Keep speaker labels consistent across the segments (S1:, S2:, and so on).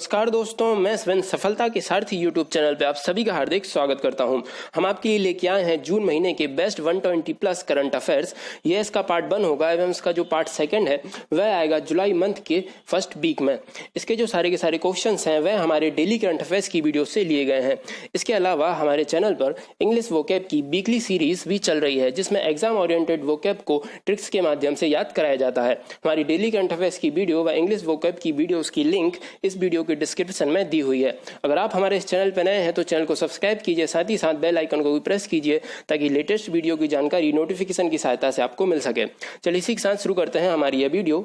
S1: नमस्कार दोस्तों, मैं स्वेन सफलता के सारथी यूट्यूब चैनल पे आप सभी का हार्दिक स्वागत करता हूं। हम आपके लिए लेके आए हैं जून महीने के बेस्ट 120 प्लस करंट अफेयर्स। ये इसका पार्ट 1 होगा एवं इसका जो पार्ट 2 है वह आएगा जुलाई मंथ के फर्स्ट वीक में। इसके जो सारे के सारे क्वेश्चंस हैं वह हमारे डेली करंट अफेयर्स की वीडियो से लिए गए हैं। इसके अलावा हमारे चैनल पर इंग्लिश वोकैब की वीकली सीरीज भी चल रही है जिसमें एग्जाम ओरिएंटेड वोकैब को ट्रिक्स के माध्यम से याद कराया जाता है। हमारी डेली करंट अफेयर्स की वीडियो व इंग्लिश वोकैब की वीडियोस की लिंक इस वीडियो के डिस्क्रिप्शन में दी हुई है। अगर आप हमारे इस चैनल पर नए हैं तो चैनल को सब्सक्राइब कीजिए, साथ ही साथ बेल आइकन को भी प्रेस कीजिए ताकि लेटेस्ट वीडियो की जानकारी नोटिफिकेशन की सहायता से आपको मिल सके। चलिए इसी के साथ शुरू करते हैं हमारी यह वीडियो।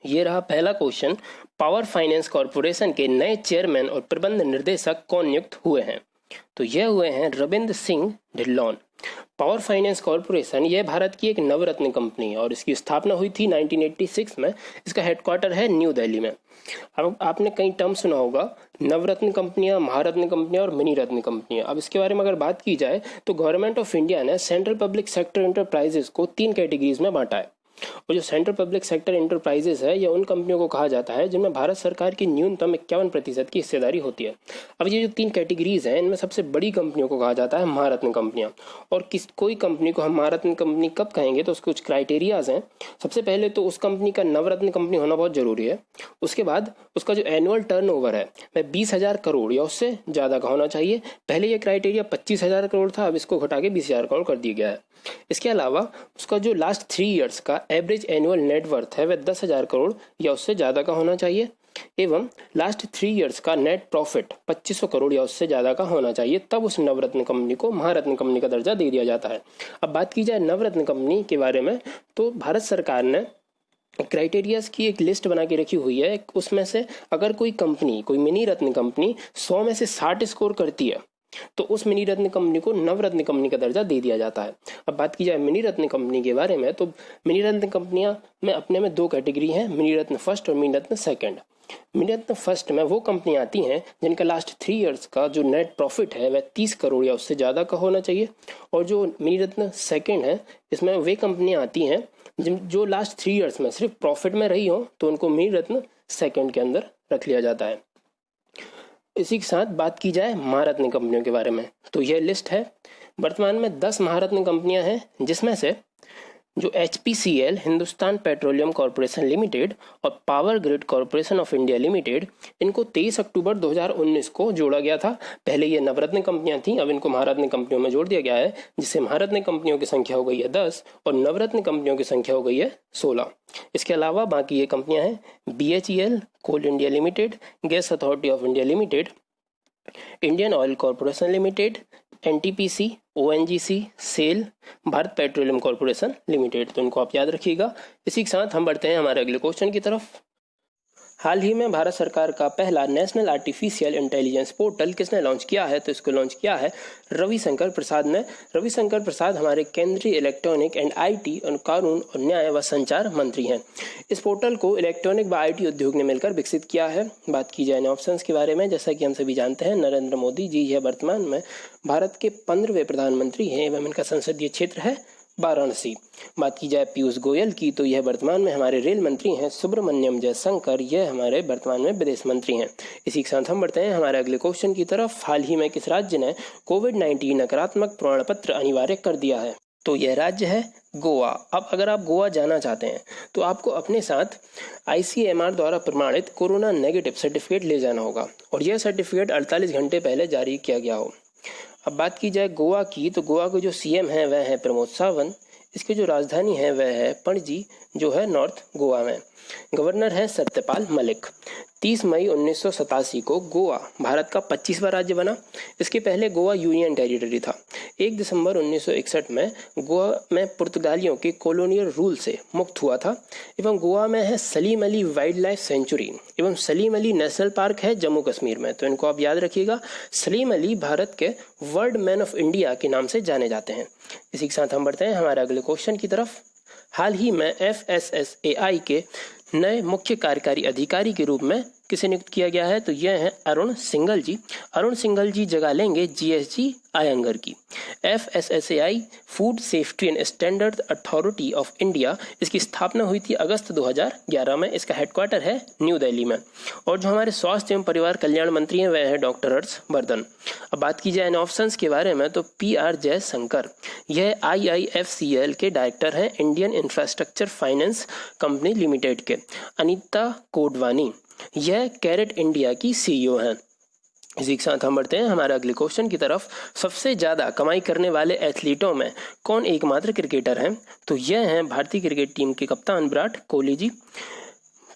S1: ये रहा पहला क्वेश्चन, पावर फाइनेंस कॉर्पोरेशन के नए चेयरमैन और प्रबंध निर्देशक कौन नियुक्त हुए हैं? तो यह हुए हैं Ravindra Singh Dhillon. Power finance corporation यह भारत की एक नवरत्न कंपनी है और इसकी स्थापना हुई थी 1986 में। इसका हेडक्वार्टर है न्यू दिल्ली में। अब आपने कई टर्म सुना होगा, नवरत्न कंपनियां, महारत्न कंपनियां और मिनी रत्न कंपनियां। अब इसके बारे में अगर बात की जाए तो गवर्नमेंट ऑफ इंडिया ने सेंट्रल पब्लिक सेक्टर एंटरप्राइजेस को 3 कैटेगरीज में बांटा है। और जो सेंट्रल पब्लिक सेक्टर एंटरप्राइजेस है, यह उन कंपनियों को कहा जाता है जिनमें भारत सरकार की न्यूनतम 51% की हिस्सेदारी होती है। अब ये जो 3 कैटेगरीज हैं, इनमें सबसे बड़ी कंपनियों को कहा जाता है महारत्न कंपनियां। और कोई कंपनी को हम महारत्न कंपनी कब कहेंगे तो उसके कुछ क्राइटेरियाज हैं। सबसे पहले तो उस कंपनी का नवरत्न कंपनी होना बहुत जरूरी है। उसके बाद उसका जो एनुअल टर्नओवर है वह 20,000 करोड़ या उससे ज्यादा का होना चाहिए। पहले ये क्राइटेरिया 25,000 करोड़ था, अब इसको घटा के 20,000 करोड़ कर दिया गया है। इसके अलावा उसका जो लास्ट 3 इयर्स का एवरेज एनुअल नेटवर्थ है वह 10,000 करोड़ या उससे ज्यादा का होना चाहिए। एवं लास्ट 3 इयर्स का नेट प्रॉफिट 2500 करोड़ या उससे ज्यादा का होना चाहिए। तब उस नवरत्न कंपनी को महारत्न कंपनी का दर्जा दे दिया जाता है। अब बात की जाए नवरत्न कंपनी के बारे में तो भारत सरकार ने क्राइटेरियाज की एक लिस्ट बना के रखी हुई है। उसमें से अगर कोई कंपनी, कोई मिनी रत्न कंपनी 100 में से 60 स्कोर करती है तो उस मिनी रत्न कंपनी को नवरत्न कंपनी का दर्जा दे दिया जाता है। अब बात की जाए मिनी रत्न कंपनी के बारे में तो मिनी रत्न कंपनियां में अपने में 2 कैटेगरी हैं, मिनी रत्न फर्स्ट और मिनी रत्न सेकंड। मिनी रत्न फर्स्ट में वो कंपनियां आती हैं जिनका लास्ट 3 इयर्स का जो नेट प्रॉफिट है वह 30 करोड़ या उससे ज्यादा का होना चाहिए। और जो मिनी रत्न सेकंड है, इसमें वे कंपनियां आती हैं जो लास्ट 3 इयर्स में सिर्फ प्रॉफिट में रही हो तो उनको मिनी रत्न सेकंड के अंदर रख लिया जाता है। इसी के साथ बात की जाए महारत्न कंपनियों के बारे में तो यह लिस्ट है। वर्तमान में 10 महारत्न कंपनियां हैं जिसमें से जो HPCL Hindustan Petroleum Corporation Limited और power grid corporation of India limited, इनको 23 अक्टूबर 2019 को जोड़ा गया था। पहले ये नवरत्न कंपनियां थी, अब इनको महारत्न कंपनियों में जोड़ दिया गया है, जिससे महारत्न कंपनियों की संख्या हो गई है 10 और नवरत्न कंपनियों की संख्या हो गई है 16। इसके अलावा बाकी ये कंपनियां हैं BHEL, Coal India Limited, Gas Authority of India Limited, Indian Oil Corporation Limited, NTPC, ONGC, SAIL, Bharat Petroleum Corporation Limited. तो इनको आप याद रखिएगा। इसी के साथ हम बढ़ते हैं हमारे अगले क्वेश्चन की तरफ। हाल ही में भारत सरकार का पहला नेशनल आर्टिफिशियल इंटेलिजेंस पोर्टल किसने लॉन्च किया है? तो इसको लॉन्च किया है रविशंकर प्रसाद ने। रविशंकर प्रसाद हमारे केंद्रीय इलेक्ट्रॉनिक एंड IT और कानून और न्याय व संचार मंत्री हैं। इस पोर्टल को इलेक्ट्रॉनिक व IT उद्योग ने मिलकर विकसित किया है। बात की जाए ऑप्शंस के बारे में, जैसा कि हम सभी जानते हैं नरेंद्र मोदी जी यह वर्तमान में भारत के 15वें प्रधानमंत्री हैं एवं इनका संसदीय क्षेत्र है वाराणसी। बात की जाए पीयूष गोयल की तो यह वर्तमान में हमारे रेल मंत्री हैं। सुब्रमण्यम जयशंकर यह हमारे वर्तमान में विदेश मंत्री हैं। इसी के साथ हम बढ़ते हैं हमारे अगले क्वेश्चन की तरफ। हाल ही में किस राज्य ने कोविड-19 नकारात्मक प्रमाण पत्र अनिवार्य कर दिया है? तो यह राज्य है गोवा। अब अगर आप गोवा जाना चाहते हैं तो आपको अपने साथ ICMR द्वारा प्रमाणित कोरोना नेगेटिव सर्टिफिकेट ले जाना होगा और यह सर्टिफिकेट 48 घंटे पहले जारी किया गया हो। अब बात की जाए गोवा की तो गोवा के जो CM हैं वह है प्रमोद सावंत। इसकी जो राजधानी है वह है पणजी, जो है नॉर्थ गोवा में। गवर्नर है सत्यपाल मलिक। 30 मई 1987 को गोवा भारत का 25वां राज्य बना। इसके पहले गोवा यूनियन टेरिटरी था। 1 दिसंबर 1961 में गोवा में पुर्तगालियों के कॉलोनियल रूल से मुक्त हुआ था। एवं गोवा में है Salim Ali wild life sanctuary एवं सलीम अली नेशनल पार्क है जम्मू कश्मीर में। तो इनको आप याद रखिएगा। सलीम अली भारत के वर्ल्ड मैन ऑफ इंडिया के नाम से जाने जाते हैं। इसी के साथ हम बढ़ते हैं हमारे अगले क्वेश्चन की तरफ। हाल ही में FSSAI के नए मुख्य कार्यकारी अधिकारी के रूप में किसे नियुक्त किया गया है? तो यह है अरुण सिंघल जी। अरुण सिंघल जी जगह लेंगे जीएसजी आयंगर की। FSSAI food safety and standard authority of India, इसकी स्थापना हुई थी अगस्त 2011 में। इसका हेडक्वार्टर है न्यू दिल्ली में। और जो हमारे स्वास्थ्य एवं परिवार कल्याण मंत्री हैं वह है डॉक्टर हर्षवर्धन। अब बात की जाए इन ऑप्शंस के बारे में तो PR जयशंकर, यह IIFCL के डायरेक्टर हैं, Indian infrastructure finance company limited के। अनीता कोडवानी, यह कैरेट इंडिया की CEO हैं। इसी के साथ हम बढ़ते हैं हमारे अगले क्वेश्चन की तरफ। सबसे ज्यादा कमाई करने वाले एथलीटों में कौन एकमात्र क्रिकेटर हैं? तो यह हैं भारतीय क्रिकेट टीम के कप्तान विराट कोहली जी।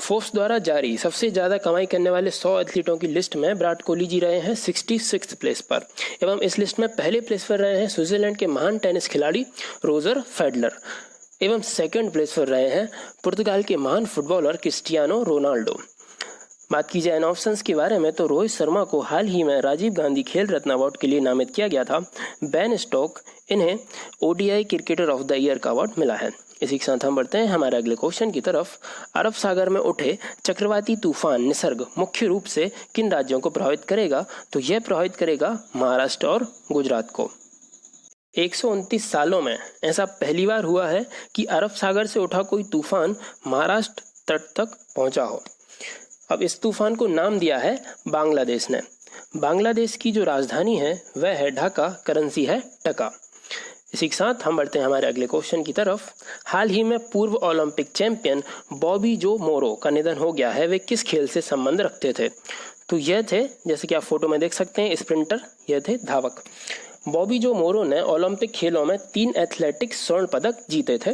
S1: फोर्ब्स द्वारा जारी सबसे ज्यादा कमाई करने वाले 100 एथलीटों की लिस्ट में विराट कोहली जी रहे हैं 66 प्लेस पर, एवं इस लिस्ट में पहले प्लेस पर रहे हैं स्विट्जरलैंड के महान टेनिस खिलाड़ी रोजर फेडरर, एवं सेकंड प्लेस पर रहे हैं पुर्तगाल के महान फुटबॉलर क्रिस्टियानो रोनाल्डो। बात की जाए इन ऑप्शंस के बारे में तो रोहित शर्मा को हाल ही में राजीव गांधी खेल रत्न अवार्ड के लिए नामित किया गया था। बेन स्टोक, इन्हें ODI cricketer of the year का अवार्ड मिला है। इसी के साथ हम बढ़ते हैं हमारे अगले क्वेश्चन की तरफ। अरब सागर में उठे चक्रवाती तूफान निसर्ग मुख्य रूप से किन राज्यों को प्रभावित करेगा? तो यह प्रभावित करेगा महाराष्ट्र और गुजरात को। 129 सालों में ऐसा पहली बार हुआ है कि अरब सागर से उठा कोई तूफान महाराष्ट्र तट तक पहुंचा हो। अब इस तूफान को नाम दिया है बांग्लादेश ने। बांग्लादेश की जो राजधानी है वह है ढाका, करेंसी है टका। इसी के साथ हम बढ़ते हैं हमारे अगले क्वेश्चन की तरफ। हाल ही में पूर्व ओलंपिक चैंपियन बॉबी जो मोरो का निधन हो गया है। वे किस खेल से संबंध रखते थे? तो यह थे, जैसे कि आप फोटो में देख सकते हैं, स्प्रिंटर, यह थे धावक। बॉबी जो मोरो ने ओलंपिक खेलों में 3 एथलेटिक्स स्वर्ण पदक जीते थे।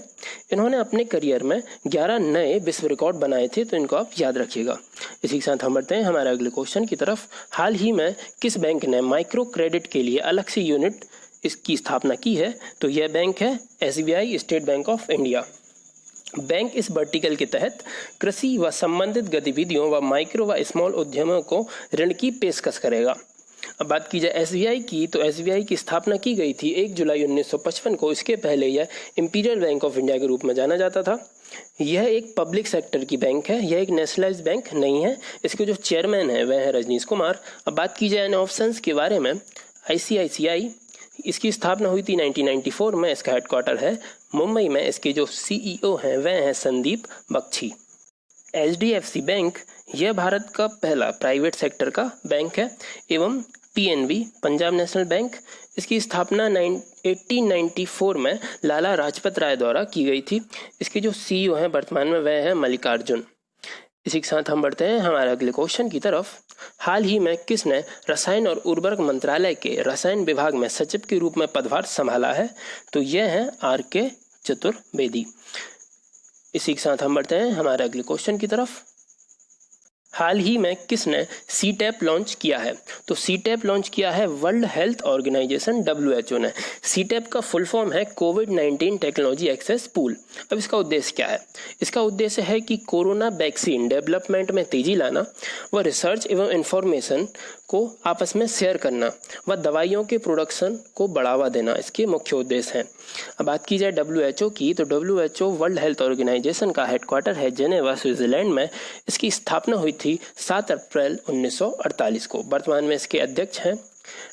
S1: इन्होंने अपने करियर में 11 नए विश्व रिकॉर्ड बनाए थे, तो इनको आप याद रखिएगा। इसी के साथ हम बढ़ते हैं हमारे अगले क्वेश्चन की तरफ। हाल ही में किस बैंक ने माइक्रो क्रेडिट के लिए अलग से यूनिट इसकी स्थापना की है? तो यह बैंक है SBI, state bank of India. Bank इस वर्टिकल के तहत कृषि व संबंधित गतिविधियों व माइक्रो व स्मॉल उद्यमों को ऋण की पेशकश करेगा। अब बात की जाए SBI की, तो SBI की स्थापना की गई थी 1 जुलाई 1955 को। इसके पहले यह इंपीरियल बैंक ऑफ इंडिया के रूप में जाना जाता था। यह एक पब्लिक सेक्टर की बैंक है, यह एक नेशनलाइज्ड बैंक नहीं है। इसके जो चेयरमैन है वह है रजनीश कुमार। अब बात की जाए इन ऑप्शंस के बारे में, ICICI, इसकी स्थापना हुई थी 1994 में। इसका हेडक्वार्टर है मुंबई में। इसके जो CEO हैं वह हैं संदीप बख्शी। HDFC बैंक, यह भारत का पहला प्राइवेट सेक्टर का बैंक है। एवं PNB, पंजाब नेशनल बैंक, इसकी स्थापना 1894 में लाला लाजपत राय द्वारा की गई थी। इसके जो CEO हैं वर्तमान में वह है मल्लिकार्जुन। इसी के साथ हम बढ़ते हैं हमारे अगले क्वेश्चन की तरफ। हाल ही में किसने रसायन और उर्वरक मंत्रालय के रसायन विभाग में सचिव के रूप में पदभार संभाला है? तो यह है RK चतुर्वेदी। इसी के साथ हम बढ़ते हैं हमारे अगले क्वेश्चन की तरफ। हाल ही में किसने CTAP लॉन्च किया है? तो CTAP लॉन्च किया है वर्ल्ड हेल्थ ऑर्गेनाइजेशन WHO ने। CTAP का फुल फॉर्म है कोविड-19 टेक्नोलॉजी एक्सेस पूल। अब इसका उद्देश्य क्या है? इसका उद्देश्य है कि कोरोना वैक्सीन डेवलपमेंट में तेजी लाना व रिसर्च एवं इंफॉर्मेशन को आपस में शेयर करना व दवाइयों के प्रोडक्शन को बढ़ावा देना इसके मुख्य उद्देश्य हैं। अब बात की जाए WHO की, तो WHO वर्ल्ड हेल्थ ऑर्गेनाइजेशन का हेडक्वार्टर है जेनेवा, स्विट्जरलैंड में। इसकी स्थापना हुई थी 7 अप्रैल 1948 को। वर्तमान में इसके अध्यक्ष हैं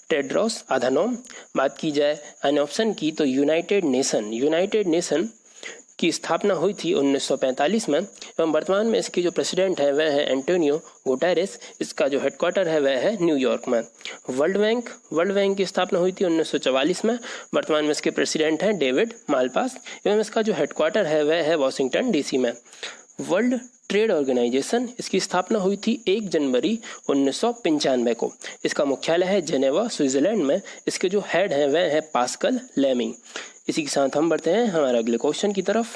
S1: टेड्रोस अधानोम। बात की जाए अन्य ऑप्शन की, तो यूनाइटेड नेशन की स्थापना हुई थी 1945 में। एवं वर्तमान में इसके जो प्रेसिडेंट है वह है एंटोनियो गुटेरेस। इसका जो हेडक्वार्टर है वह है न्यूयॉर्क में। वर्ल्ड बैंक की स्थापना हुई थी 1944 में। वर्तमान में इसके प्रेसिडेंट हैं डेविड मालपास। एवं इसका जो हेडक्वार्टर है वह है वॉशिंगटन DC में। वर्ल्ड ट्रेड ऑर्गेनाइजेशन, इसकी स्थापना हुई थी 1 जनवरी 1995 को। इसका मुख्यालय है जेनेवा, स्विट्जरलैंड में। इसके जो हेड हैं वह है पास्कल लेमिंग। इसी के साथ हम बढ़ते हैं हमारे अगले क्वेश्चन की तरफ।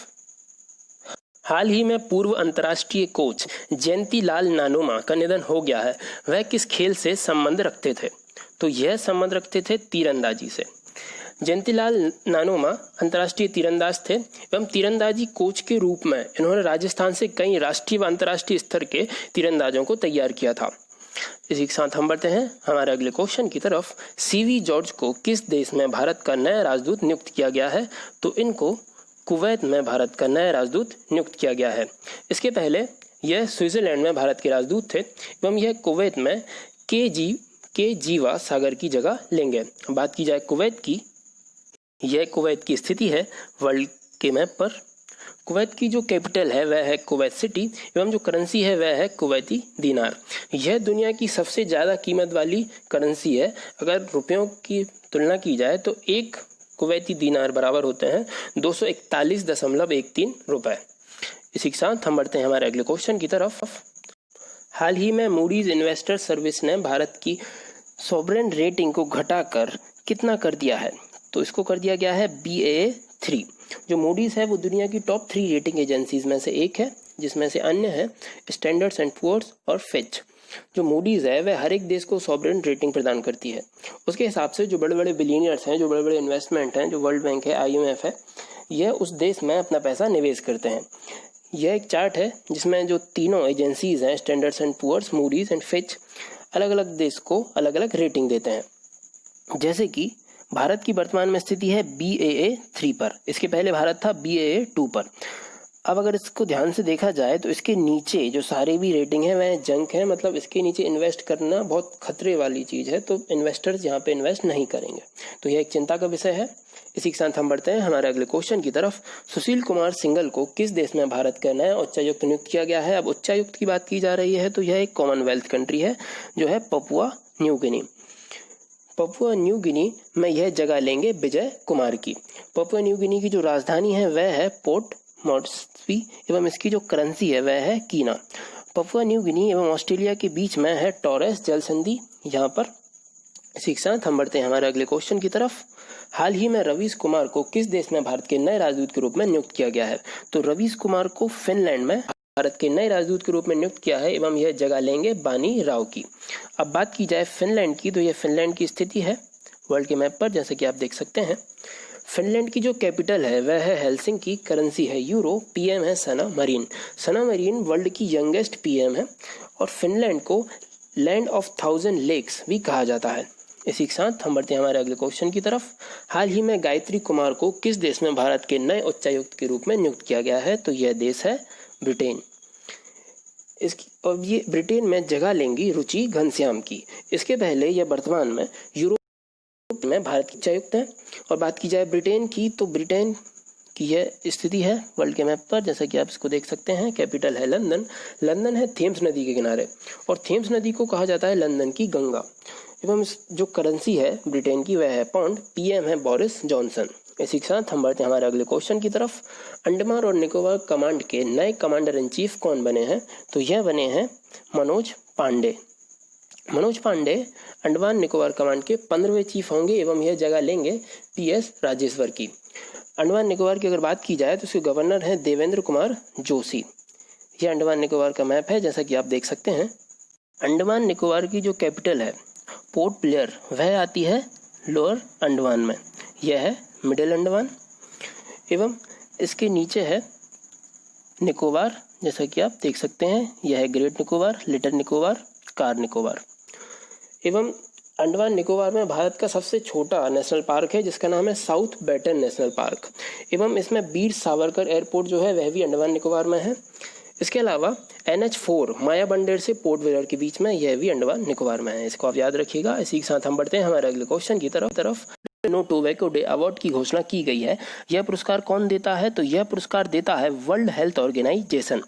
S1: हाल ही में पूर्व अंतर्राष्ट्रीय कोच जयंती लाल नानोमा का निधन हो गया है। वह किस खेल से संबंध रखते थे? तो यह संबंध रखते थे तीरंदाजी से। जयंतीलाल नानोमा अंतर्राष्ट्रीय तीरंदाज थे एवं तीरंदाजी कोच के रूप में इन्होंने राजस्थान से कई राष्ट्रीय व अंतर्राष्ट्रीय स्तर के तीरंदाजों को तैयार किया था। इसी के साथ हम बढ़ते हैं हमारे अगले क्वेश्चन की तरफ। CV जॉर्ज को किस देश में भारत का नया राजदूत नियुक्त किया गया है? तो इनको कुवैत में भारत का नया राजदूत नियुक्त किया गया है। इसके पहले यह स्विट्जरलैंड में भारत के राजदूत थे एवं यह कुवैत में के जीवा सागर की जगह लेंगे। बात की जाए कुवैत की, यह कुवैत की स्थिति है वर्ल्ड के मैप पर। कुवैत की जो कैपिटल है वह है कुवैत सिटी एवं जो करेंसी है वह है कुवैती दीनार। यह दुनिया की सबसे ज़्यादा कीमत वाली करेंसी है। अगर रुपयों की तुलना की जाए तो एक कुवैती दीनार बराबर होते हैं 241.13 रुपए। इसी के साथ हम बढ़ते हैं हमारे अगले क्वेश्चन की तरफ। हाल ही में मूडीज इन्वेस्टर सर्विस ने भारत की सॉवरेन रेटिंग को घटाकर कितना कर दिया है? तो इसको कर दिया गया है Baa3। जो मूडीज है वो दुनिया की टॉप 3 रेटिंग एजेंसीज में से एक है, जिसमें से अन्य है स्टैंडर्ड्स एंड पुअर्स और फिच। जो मूडीज है वह हर एक देश को सॉवरेन रेटिंग प्रदान करती है। उसके हिसाब से जो बड़े बड़े बिलियनियर्स हैं, जो बड़े बड़े इन्वेस्टमेंट हैं, जो वर्ल्ड बैंक है, IMF है, यह उस देश में अपना पैसा निवेश करते हैं। यह एक चार्ट है जिसमें जो तीनों एजेंसीज हैं, Standards and Poor's, Moody's and Fitch, अलग अलग देश को अलग अलग रेटिंग देते हैं। जैसे कि भारत की वर्तमान में स्थिति है Baa3 पर, इसके पहले भारत था Baa2 पर। अब अगर इसको ध्यान से देखा जाए तो इसके नीचे जो सारे भी रेटिंग है वह जंक है, मतलब इसके नीचे इन्वेस्ट करना बहुत खतरे वाली चीज़ है, तो इन्वेस्टर्स यहाँ पे इन्वेस्ट नहीं करेंगे। तो यह एक चिंता का विषय है। इसी के साथ हम बढ़ते हैं हमारे अगले क्वेश्चन की तरफ। सुशील कुमार सिंघल को किस देश में भारत का नया उच्चायुक्त नियुक्त किया गया है? अब उच्चायुक्त की बात की जा रही है तो यह एक कॉमनवेल्थ कंट्री है जो है Papua New Guinea. Papua New Guinea में यह जगह लेंगे विजय कुमार की। पपुआ न्यू गिनी की जो राजधानी है वह है पोर्ट मॉर्सबी एवं इसकी जो करेंसी है वह है कीना। पपुआ न्यू गिनी एवं ऑस्ट्रेलिया के बीच में है टॉरेस जल संधि यहाँ पर। इसी के साथ हम बढ़ते हैं हमारे अगले क्वेश्चन की तरफ। हाल ही में रवीश कुमार को किस देश में भारत के नए राजदूत के रूप में नियुक्त किया गया है? तो रवीश कुमार को फिनलैंड में भारत के नए राजदूत के रूप में नियुक्त किया है एवं यह जगह लेंगे बानी राव की। अब बात की जाए फिनलैंड की, तो यह फिनलैंड की स्थिति है वर्ल्ड के मैप पर, जैसे कि आप देख सकते हैं। फिनलैंड की जो कैपिटल है वह है हेलसिंकी, करेंसी है यूरो, PM है सना मरीन। सना मरीन वर्ल्ड की यंगेस्ट PM है और फिनलैंड को लैंड ऑफ 1000 लेक्स भी कहा जाता है। इसी के साथ हम बढ़ते हैं हमारे अगले क्वेश्चन की तरफ। हाल ही में गायत्री कुमार को किस देश में भारत के नए उच्चायुक्त के रूप में नियुक्त किया गया है? तो यह देश है ब्रिटेन। इसकी और ये ब्रिटेन में जगह लेंगी रुचि घनश्याम की। इसके पहले यह वर्तमान में यूरोप में भारत की उच्चायुक्त है। और बात की जाए ब्रिटेन की, तो ब्रिटेन की यह स्थिति है वर्ल्ड के मैप पर, जैसा कि आप इसको देख सकते हैं। कैपिटल है लंदन। लंदन है थेम्स नदी के किनारे और थेम्स नदी को कहा जाता है लंदन की गंगा। एवं जो करेंसी है ब्रिटेन की वह है पाउंड, PM है बोरिस जॉनसन। इसी के साथ हम बढ़ते हैं हमारे अगले क्वेश्चन की तरफ। अंडमान और निकोबार कमांड के नए कमांडर इन चीफ कौन बने हैं? तो यह बने हैं मनोज पांडे। मनोज पांडे अंडमान निकोबार कमांड के 15वें चीफ होंगे एवं यह जगह लेंगे PS राजेश्वर की। अंडमान निकोबार की अगर बात की जाए तो उसके गवर्नर हैं देवेंद्र कुमार जोशी। यह अंडमान निकोबार का मैप है, जैसा कि आप देख सकते हैं। अंडमान निकोबार की जो कैपिटल है पोर्ट ब्लेयर वह आती है लोअर अंडमान में, यह है मिडिल अंडमान। एवं इसके नीचे है निकोबार, जैसा कि आप देख सकते हैं। यह है great Nicobar, little Nicobar, car Nicobar. एवं अंडमान निकोबार में भारत का सबसे छोटा नेशनल पार्क है जिसका नाम है साउथ बैटन नेशनल पार्क। एवं इसमें वीर सावरकर एयरपोर्ट जो है वह भी अंडमान निकोबार में है। इसके अलावा NH4 माया बंदर से पोर्ट ब्लेयर के बीच में यह भी अंडमान निकोबार में है। इसको आप याद रखिएगा। इसी के साथ हम बढ़ते हैं हमारे अगले क्वेश्चन की तरफ। नो टोबैको डे अवार्ड की घोषणा की गई है। यह पुरस्कार कौन देता है? तो यह पुरस्कार देता है World Health Organization.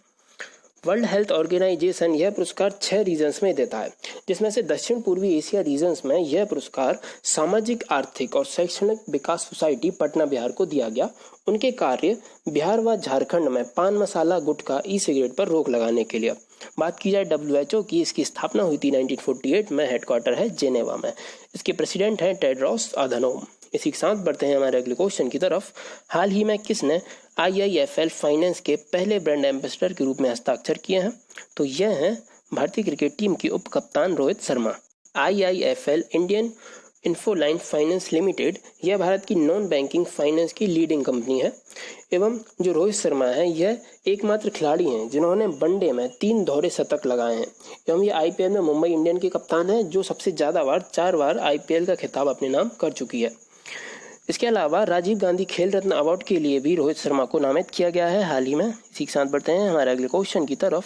S1: World Health Organization यह पुरस्कार 6 रीजन्स में देता है, जिसमें से दक्षिण पूर्वी एशिया रीजन्स में यह पुरस्कार सामाजिक, आर्थिक और शैक्षणिक विकास सोसाइटी पटना बिहार को दिया गया। उनके कार्य बिहार व झारखंड में पान मसाला, गुटखा, ई-सिगरेट पर रोक लगाने के लिए। बात की जाए WHO की, इसकी स्थापना हुई थी 1948 में, हेडक्वार्टर है जेनेवा में। इसके प्रेसिडेंट हैं टेड्रोस अधानोम। इसी के साथ बढ़ते हैं हमारे अगले क्वेश्चन की तरफ। हाल ही में किसने IIFL फाइनेंस के पहले ब्रांड एम्बेसडर के रूप में हस्ताक्षर किए हैं? तो यह है भारतीय क्रिकेट टीम की उप कप्तान Rohit Sharma. IIFL Indian Infoline finance limited यह भारत की नॉन बैंकिंग फाइनेंस की लीडिंग कंपनी है। एवं जो रोहित शर्मा है यह एकमात्र खिलाड़ी हैं जिन्होंने वनडे में 3 दोहरे शतक लगाए हैं। एवं ये IPL में मुंबई इंडियन के कप्तान हैं जो सबसे ज़्यादा बार 4 बार IPL का खिताब अपने नाम कर चुकी है। इसके अलावा राजीव गांधी खेल रत्न अवार्ड के लिए भी रोहित शर्मा को नामित किया गया है हाल ही में। इसी के साथ बढ़ते हैं हमारे अगले क्वेश्चन की तरफ।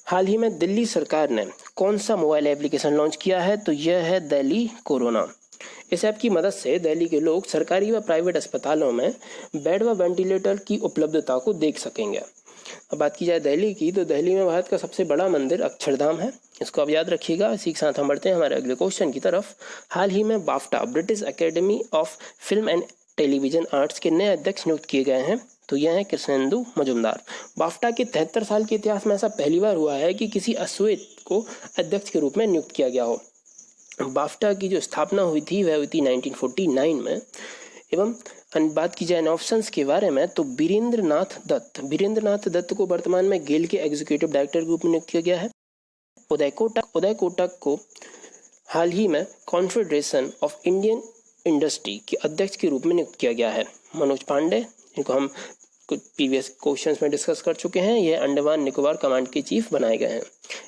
S1: हाल ही में दिल्ली सरकार ने कौन सा मोबाइल एप्लीकेशन लॉन्च किया है? तो यह है दिल्ली कोरोना। इस ऐप की मदद से दिल्ली के लोग सरकारी व प्राइवेट अस्पतालों में बेड व वेंटिलेटर की उपलब्धता को देख सकेंगे। अब बात की जाए दिल्ली की, तो दिल्ली में भारत का सबसे बड़ा मंदिर अक्षरधाम है, इसको आप याद रखिएगा। इसी के साथ हम बढ़ते हैं हमारे अगले क्वेश्चन की तरफ। हाल ही में BAFTA British academy of film and television arts के नए अध्यक्ष नियुक्त किए गए हैं, तो यह है कृष्णेंदु मजुमदार। बाफ्टा के 73 साल के इतिहास में ऐसा पहली बार हुआ है कि किसी अश्वेत को अध्यक्ष के रूप में नियुक्त किया गया हो। बाफ्टा की जो स्थापना हुई थी वह हुई थी 1949 में। एवं बात की जाए ऑप्शंस के बारे में, तो वीरेंद्र नाथ दत्त को वर्तमान में गेल के एग्जीक्यूटिव डायरेक्टर के रूप में नियुक्त किया गया है। उदय कोटक को हाल ही में कॉन्फेडरेशन ऑफ इंडियन इंडस्ट्री के अध्यक्ष के रूप में नियुक्त किया गया है। मनोज पांडे, इनको हम कुछ प्रीवियस क्वेश्चंस में डिस्कस कर चुके हैं, ये अंडमान निकोबार कमांड के चीफ बनाए गए हैं।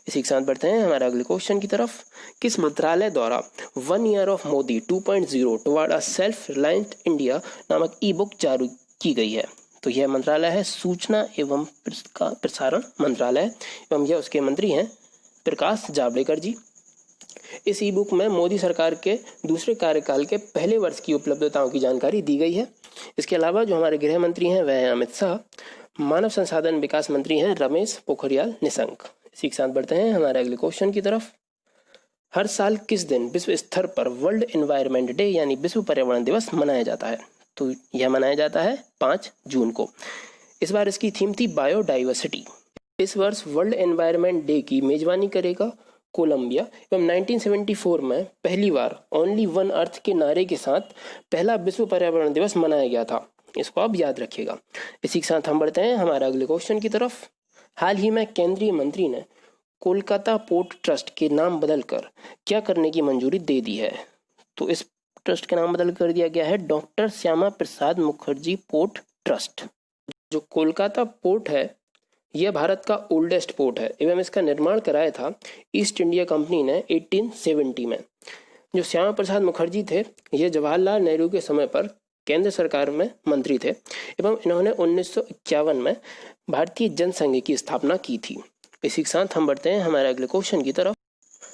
S1: इसी के साथ बढ़ते हैं हमारे अगले क्वेश्चन की तरफ। किस मंत्रालय द्वारा 1 year of Modi 2.0 toward a self reliant India नामक ई बुक जारी की गई है? तो यह मंत्रालय है सूचना एवं प्रसारण मंत्रालय, एवं यह उसके मंत्री हैं प्रकाश जावड़ेकर जी। इस ई बुक में मोदी सरकार के दूसरे कार्यकाल के पहले वर्ष की उपलब्धताओं की जानकारी दी गई है। इसके अलावा जो हमारे गृह मंत्री हैं वह हैं अमित शाह, मानव संसाधन विकास मंत्री हैं रमेश पोखरियाल निशंक। इसी के साथ बढ़ते हैं हमारे अगले क्वेश्चन की तरफ। हर साल किस दिन विश्व स्तर पर वर्ल्ड एनवायरनमेंट डे यानी विश्व पर्यावरण दिवस मनाया जाता है? तो यह मनाया जाता है 5 जून को। इस बार इसकी थीम थी बायोडाइवर्सिटी। इस वर्ष वर्ल्ड एनवायरनमेंट डे की मेजबानी करेगा कोलंबिया, एवं 1974 में पहली बार ओनली वन अर्थ के नारे के साथ पहला विश्व पर्यावरण दिवस मनाया गया था, इसको आप याद रखिएगा। इसी के साथ हम बढ़ते हैं हमारे अगले क्वेश्चन की तरफ। हाल ही में केंद्रीय मंत्री ने कोलकाता पोर्ट ट्रस्ट के नाम बदलकर क्या करने की मंजूरी दे दी है? तो इस ट्रस्ट का नाम बदल कर दिया गया है doctor Shyama Prasad Mukherjee port trust. जो कोलकाता पोर्ट है यह भारत का ओल्डेस्ट पोर्ट है, एवं इसका निर्माण कराया था ईस्ट इंडिया कंपनी ने 1870 में। जो श्यामा प्रसाद मुखर्जी थे ये जवाहरलाल नेहरू के समय पर केंद्र सरकार में मंत्री थे, एवं इन्होंने 1951 में भारतीय जनसंघ की स्थापना की थी। इसी के साथ हम बढ़ते हैं हमारे अगले क्वेश्चन की तरफ।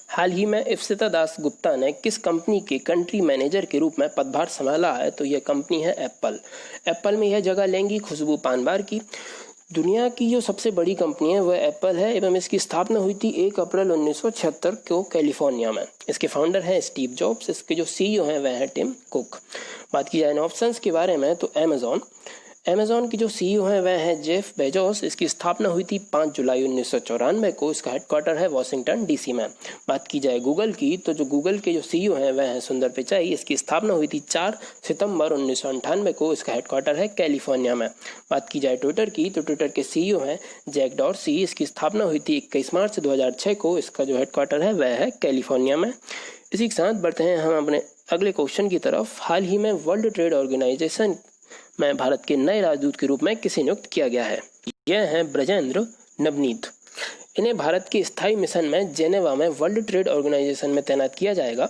S1: हाल ही में इप्सिता दास गुप्ता ने किस कंपनी के कंट्री मैनेजर के रूप में पदभार संभाला है? तो यह कंपनी है एप्पल में यह जगह लेंगी खुशबू पानबार की। दुनिया की जो सबसे बड़ी कंपनी है वह एप्पल है, एवं इसकी स्थापना हुई थी 1 अप्रैल 1976 को कैलिफोर्निया में। इसके फाउंडर हैं स्टीव जॉब्स, इसके जो सीईओ हैं वह हैं टिम कुक। बात की जाए ऑप्शंस के बारे में, तो अमेजॉन की जो सीईओ हैं वह हैं जेफ बेजोस। इसकी स्थापना हुई थी 5 जुलाई 1994 को। इसका हेडक्वार्टर है वॉशिंगटन डीसी में। बात की जाए गूगल की, तो जो गूगल के जो सीईओ हैं वह हैं सुंदर पिचाई। इसकी स्थापना हुई थी 4 सितंबर 1998 को। इसका हेडक्वार्टर है कैलिफोर्निया में। बात की जाए ट्विटर की, तो ट्विटर के सीईओ हैं जैक डॉर्सी। इसकी स्थापना हुई थी 21 मार्च 2006 को। इसका जो हेडक्वार्टर है वह है कैलिफोर्निया में। इसी के साथ बढ़ते हैं हम अपने अगले क्वेश्चन की तरफ। हाल ही में वर्ल्ड ट्रेड ऑर्गेनाइजेशन में भारत के नए राजदूत के रूप में किसे नियुक्त किया गया है? यह है ब्रजेंद्र नवनीत। इन्हें भारत के स्थायी मिशन में जेनेवा में वर्ल्ड ट्रेड ऑर्गेनाइजेशन में तैनात किया जाएगा,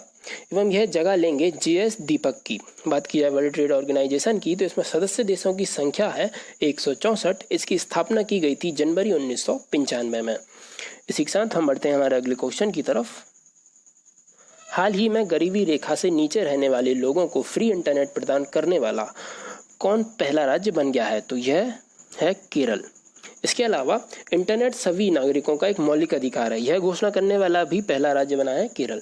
S1: एवं यह जगह लेंगे जीएस दीपक की। बात की जाए वर्ल्ड ट्रेड ऑर्गेनाइजेशन की, तो इसमें सदस्य देशों की संख्या है 164। इसकी स्थापना की गई थी जनवरी 1995 में। इसी के साथ हम बढ़ते हैं हमारे अगले क्वेश्चन की तरफ। हाल ही में गरीबी रेखा से नीचे रहने वाले लोगों को फ्री इंटरनेट प्रदान करने वाला कौन पहला राज्य बन गया है? तो यह है केरल। इसके अलावा इंटरनेट सभी नागरिकों का एक मौलिक अधिकार है, यह घोषणा करने वाला भी पहला राज्य बना है केरल।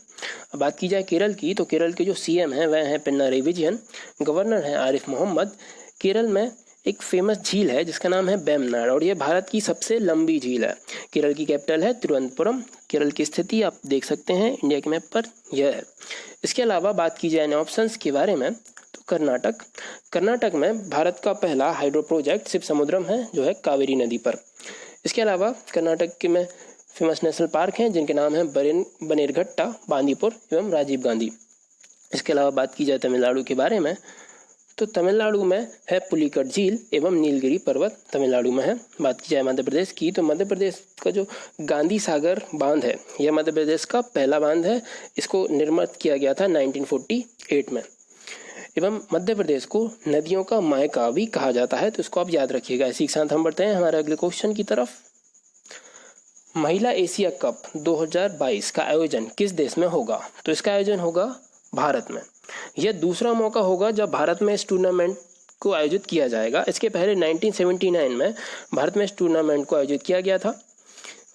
S1: अब बात की जाए केरल की, तो केरल के जो सीएम हैं वह हैं पिनाराई विजयन, गवर्नर हैं आरिफ मोहम्मद। केरल में एक फेमस झील है जिसका नाम है वेम्बनाड, और यह भारत की सबसे लंबी झील है। केरल की कैपिटल है तिरुवनंतपुरम। केरल की स्थिति आप देख सकते हैं इंडिया के मैप पर, यह है। इसके अलावा बात की जाए ऑप्शंस के बारे में, तो कर्नाटक में भारत का पहला हाइड्रो प्रोजेक्ट शिव समुद्रम है जो है कावेरी नदी पर। इसके अलावा कर्नाटक के में फेमस नेशनल पार्क हैं जिनके नाम हैं बनेरघट्टा, बांदीपुर एवं राजीव गांधी। इसके अलावा बात की जाए तमिलनाडु के बारे में, तो तमिलनाडु में है पुलिकट झील एवं नीलगिरी पर्वत तमिलनाडु में है। बात की जाए मध्य प्रदेश की, तो मध्य प्रदेश का जो गांधी सागर बांध है यह मध्य प्रदेश का पहला बांध है। इसको निर्मित किया गया था 1948 में, एवं मध्य प्रदेश को नदियों का मायका भी कहा जाता है, तो इसको आप याद रखिएगा। इसी के साथ हम बढ़ते हैं हमारे अगले क्वेश्चन की तरफ। महिला एशिया कप 2022 का आयोजन किस देश में होगा? तो इसका आयोजन होगा भारत में। यह दूसरा मौका होगा जब भारत में इस टूर्नामेंट को आयोजित किया जाएगा। इसके पहले 1979 में भारत में इस टूर्नामेंट को आयोजित किया गया था।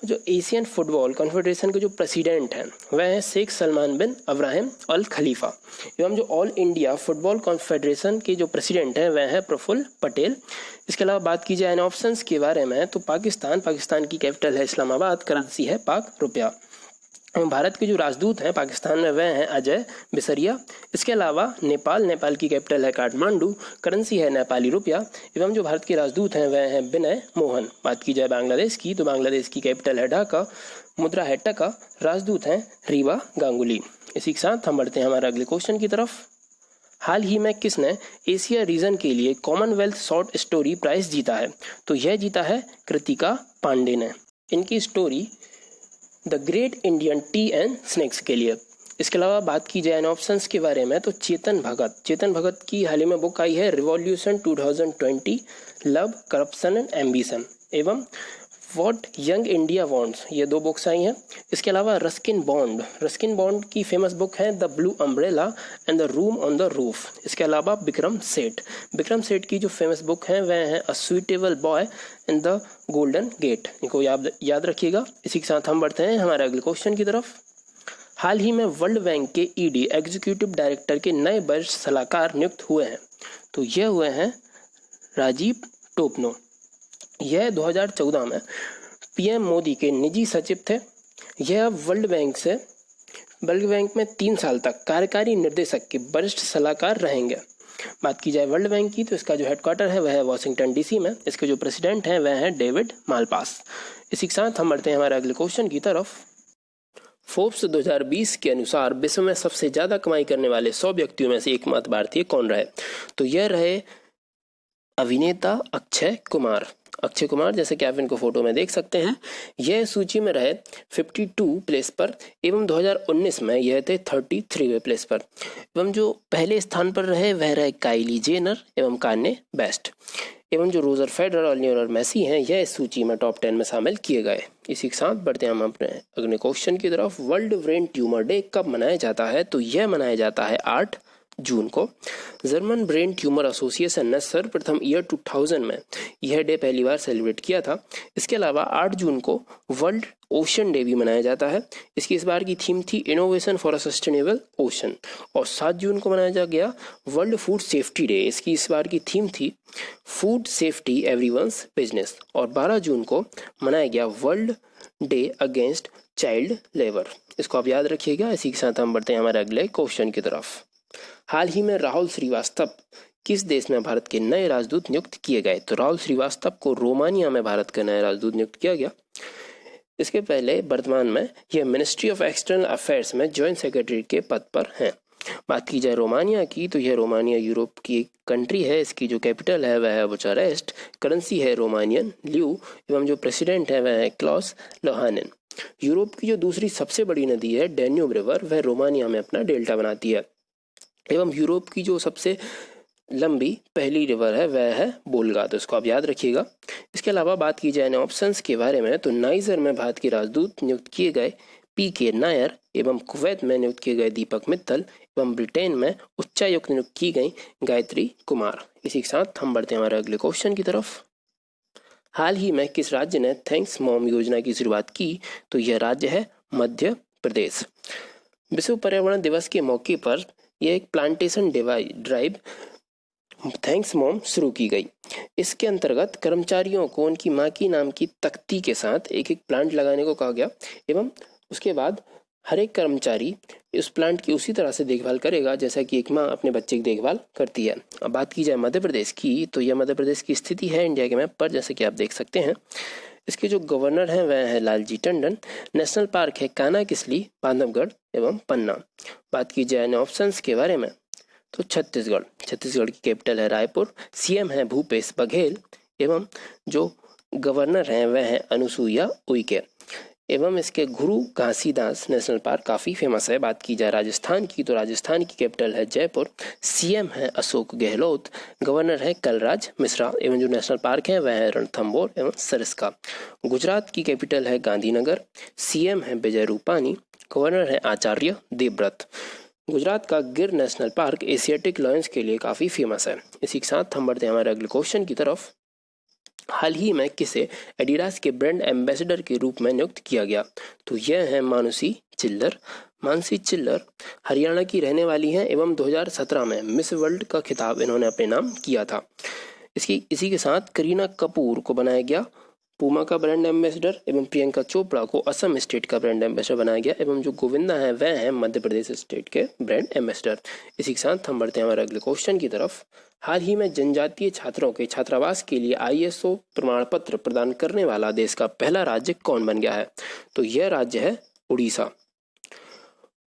S1: जो एशियन फुटबॉल कॉन्फेडरेशन के जो प्रेसिडेंट हैं वह हैं शेख सलमान बिन अब्राहिम अल खलीफा, एवं जो ऑल इंडिया फुटबॉल कॉन्फेडरेशन के जो प्रेसिडेंट हैं वह हैं प्रफुल्ल पटेल। इसके अलावा बात की जाए इन ऑप्शंस के बारे में तो पाकिस्तान की कैपिटल है इस्लामाबाद, करेंसी है पाक रुपया। भारत के जो राजदूत हैं पाकिस्तान में वह हैं अजय बिसरिया। इसके अलावा नेपाल की कैपिटल है काठमांडू, करेंसी है नेपाली रुपया, एवं जो भारत के राजदूत हैं वह हैं विनय मोहन। बात की जाए बांग्लादेश की तो बांग्लादेश की कैपिटल है ढाका, मुद्रा है टका, राजदूत हैं रीवा गांगुली। इसी के साथ हम बढ़ते हैं हमारे अगले क्वेश्चन की तरफ। हाल ही में किसने एशिया रीजन के लिए कॉमनवेल्थ शॉर्ट स्टोरी प्राइज जीता है? तो यह जीता है कृतिका पांडे ने। इनकी story the great Indian T and snacks के लिए। इसके अलावा बात की जाए इन ऑप्शंस के बारे में तो चेतन भगत की हाल ही में बुक आई है revolution 2020, love, corruption and ambition, एवं व्हाट यंग इंडिया वांट्स, ये 2 बुक्स आई हैं। इसके अलावा रस्किन बॉन्ड की फेमस बुक है the blue umbrella and the room on the roof. इसके अलावा विक्रम सेठ की जो फेमस बुक है वह है a Suitable Boy in the Golden Gate. इनको याद रखिएगा। इसी के साथ हम बढ़ते हैं हमारे अगले क्वेश्चन की तरफ। हाल ही में वर्ल्ड बैंक के ईडी एग्जीक्यूटिव डायरेक्टर के नए वरिष्ठ सलाहकार नियुक्त हुए हैं। तो यह हुए हैं राजीव टोपनो। यह 2014 में पीएम मोदी के निजी सचिव थे। यह अब वर्ल्ड बैंक में 3 साल तक कार्यकारी निर्देशक के वरिष्ठ सलाहकार रहेंगे। बात की जाए वर्ल्ड बैंक की तो इसका जो हेडक्वार्टर है वह है वॉशिंगटन डीसी में। इसके जो प्रेसिडेंट हैं वह हैं डेविड मालपास। इसी के साथ हम बढ़ते हैं हमारे अगले क्वेश्चन की तरफ। फोर्ब्स 2020 के अनुसार विश्व में सबसे ज्यादा कमाई करने वाले 100 व्यक्तियों में से एकमात्र भारतीय कौन रहे? तो यह रहे अभिनेता अक्षय कुमार, जैसे कि आप इनको फोटो में देख सकते हैं। यह सूची में रहे 52 प्लेस पर, एवं 2019 में यह थे 33वें प्लेस पर। एवं जो पहले स्थान पर रहे वह रहे काइली जेनर एवं कान्ये वेस्ट। एवं जो रोजर फेडरर और लियोनेल मेसी हैं यह इस सूची में टॉप 10 में शामिल किए गए। इसी के साथ बढ़ते हैं हम अपने अगले क्वेश्चन की तरफ। वर्ल्ड ब्रेन ट्यूमर डे कब मनाया जाता है? तो यह मनाया जाता है 8 जून को। जर्मन ब्रेन ट्यूमर एसोसिएशन ने सर्वप्रथम ईयर 2000 में यह डे पहली बार सेलिब्रेट किया था। इसके अलावा 8 जून को वर्ल्ड ओशन डे भी मनाया जाता है। इसकी इस बार की थीम थी innovation for a sustainable ocean. और 7 जून को मनाया गया वर्ल्ड फूड सेफ्टी डे। इसकी इस बार की थीम थी फूड सेफ्टी एवरीवन्स बिजनेस। और 12 जून को मनाया गया world day against child labour. इसको आप याद रखिएगा। इसी के साथ हम बढ़ते हैं हमारे अगले क्वेश्चन की तरफ। हाल ही में राहुल श्रीवास्तव किस देश में भारत के नए राजदूत नियुक्त किए गए? तो राहुल श्रीवास्तव को रोमानिया में भारत के नए राजदूत नियुक्त किया गया। इसके पहले वर्तमान में यह मिनिस्ट्री ऑफ एक्सटर्नल अफेयर्स में जॉइंट सेक्रेटरी के पद पर हैं। बात की जाए रोमानिया की तो यह रोमानिया यूरोप की एक कंट्री है। इसकी जो कैपिटल है वह है बुचारेस्ट, करेंसी है रोमानियन ल्यू, एवं जो प्रेसिडेंट है वह है क्लॉस लोहानिन। यूरोप की जो दूसरी सबसे बड़ी नदी है डैन्यूब रिवर, वह रोमानिया में अपना डेल्टा बनाती है। एवं यूरोप की जो सबसे लंबी पहली रिवर है वह है बोल्गा। तो इसको आप याद रखिएगा। इसके अलावा बात की जाए ऑप्शंस के बारे में तो नाइजर में भारत के राजदूत नियुक्त किए गए PK नायर, एवं कुवैत में नियुक्त किए गए दीपक मित्तल, एवं ब्रिटेन में उच्चायुक्त नियुक्त की गई गायत्री कुमार। इसी के साथ हम बढ़ते हैं हमारे अगले क्वेश्चन की तरफ। हाल ही में किस राज्य ने थैंक्स मॉम योजना की शुरुआत की? तो यह राज्य है मध्य प्रदेश। विश्व पर्यावरण दिवस के मौके पर यह एक प्लांटेशन ड्राइव थैंक्स मॉम शुरू की गई। इसके अंतर्गत कर्मचारियों को उनकी माँ की नाम की तख्ती के साथ एक प्लांट लगाने को कहा गया, एवं उसके बाद हर एक कर्मचारी उस प्लांट की उसी तरह से देखभाल करेगा जैसा कि एक माँ अपने बच्चे की देखभाल करती है। अब बात की जाए मध्य प्रदेश की तो यह मध्य प्रदेश की स्थिति है इंडिया के मैप पर, जैसे कि आप देख सकते हैं। इसके जो गवर्नर हैं वह है लालजी टंडन। नेशनल पार्क है कान्हा-किसली, बांधवगढ़ एवं पन्ना। बात की जाए ऑप्शंस के बारे में तो छत्तीसगढ़ की कैपिटल है रायपुर, CM है भूपेश बघेल, एवं जो गवर्नर हैं वह है अनुसुईया उइके। एवं इसके गुरु घासीदास नेशनल पार्क काफ़ी फेमस है। बात की जाए राजस्थान की तो राजस्थान की कैपिटल है जयपुर, सीएम है अशोक गहलोत, गवर्नर है कलराज मिश्रा एवं जो नेशनल पार्क है वह है रणथंभौर एवं सरिस्का। गुजरात की कैपिटल है गांधीनगर, सीएम है विजय रूपानी, गवर्नर है आचार्य देवव्रत। गुजरात का गिर नेशनल पार्क एशियाटिक लायंस के लिए काफ़ी फेमस है। इसी के साथ हम बढ़ते हैं हमारे अगले क्वेश्चन की तरफ। हाल ही में किसे एडिडास के ब्रांड एम्बेसडर के रूप में नियुक्त किया गया? तो यह है मानसी चिल्लर। मानसी चिल्लर हरियाणा की रहने वाली हैं एवं 2017 में मिस वर्ल्ड का खिताब इन्होंने अपने नाम किया था। इसी के साथ करीना कपूर को बनाया गया पूमा का ब्रांड एम्बेसडर एवं प्रियंका चोपड़ा को असम स्टेट का ब्रांड एम्बेसडर बनाया गया एवं जो गोविंदा है वह है मध्य प्रदेश स्टेट के ब्रांड एम्बेसडर। इसी के साथ हम बढ़ते हैं हमारे अगले क्वेश्चन की तरफ। हाल ही में जनजातीय छात्रों के छात्रावास के लिए ISO प्रमाण पत्र प्रदान करने वाला देश का पहला राज्य कौन बन गया है? तो यह राज्य है उड़ीसा।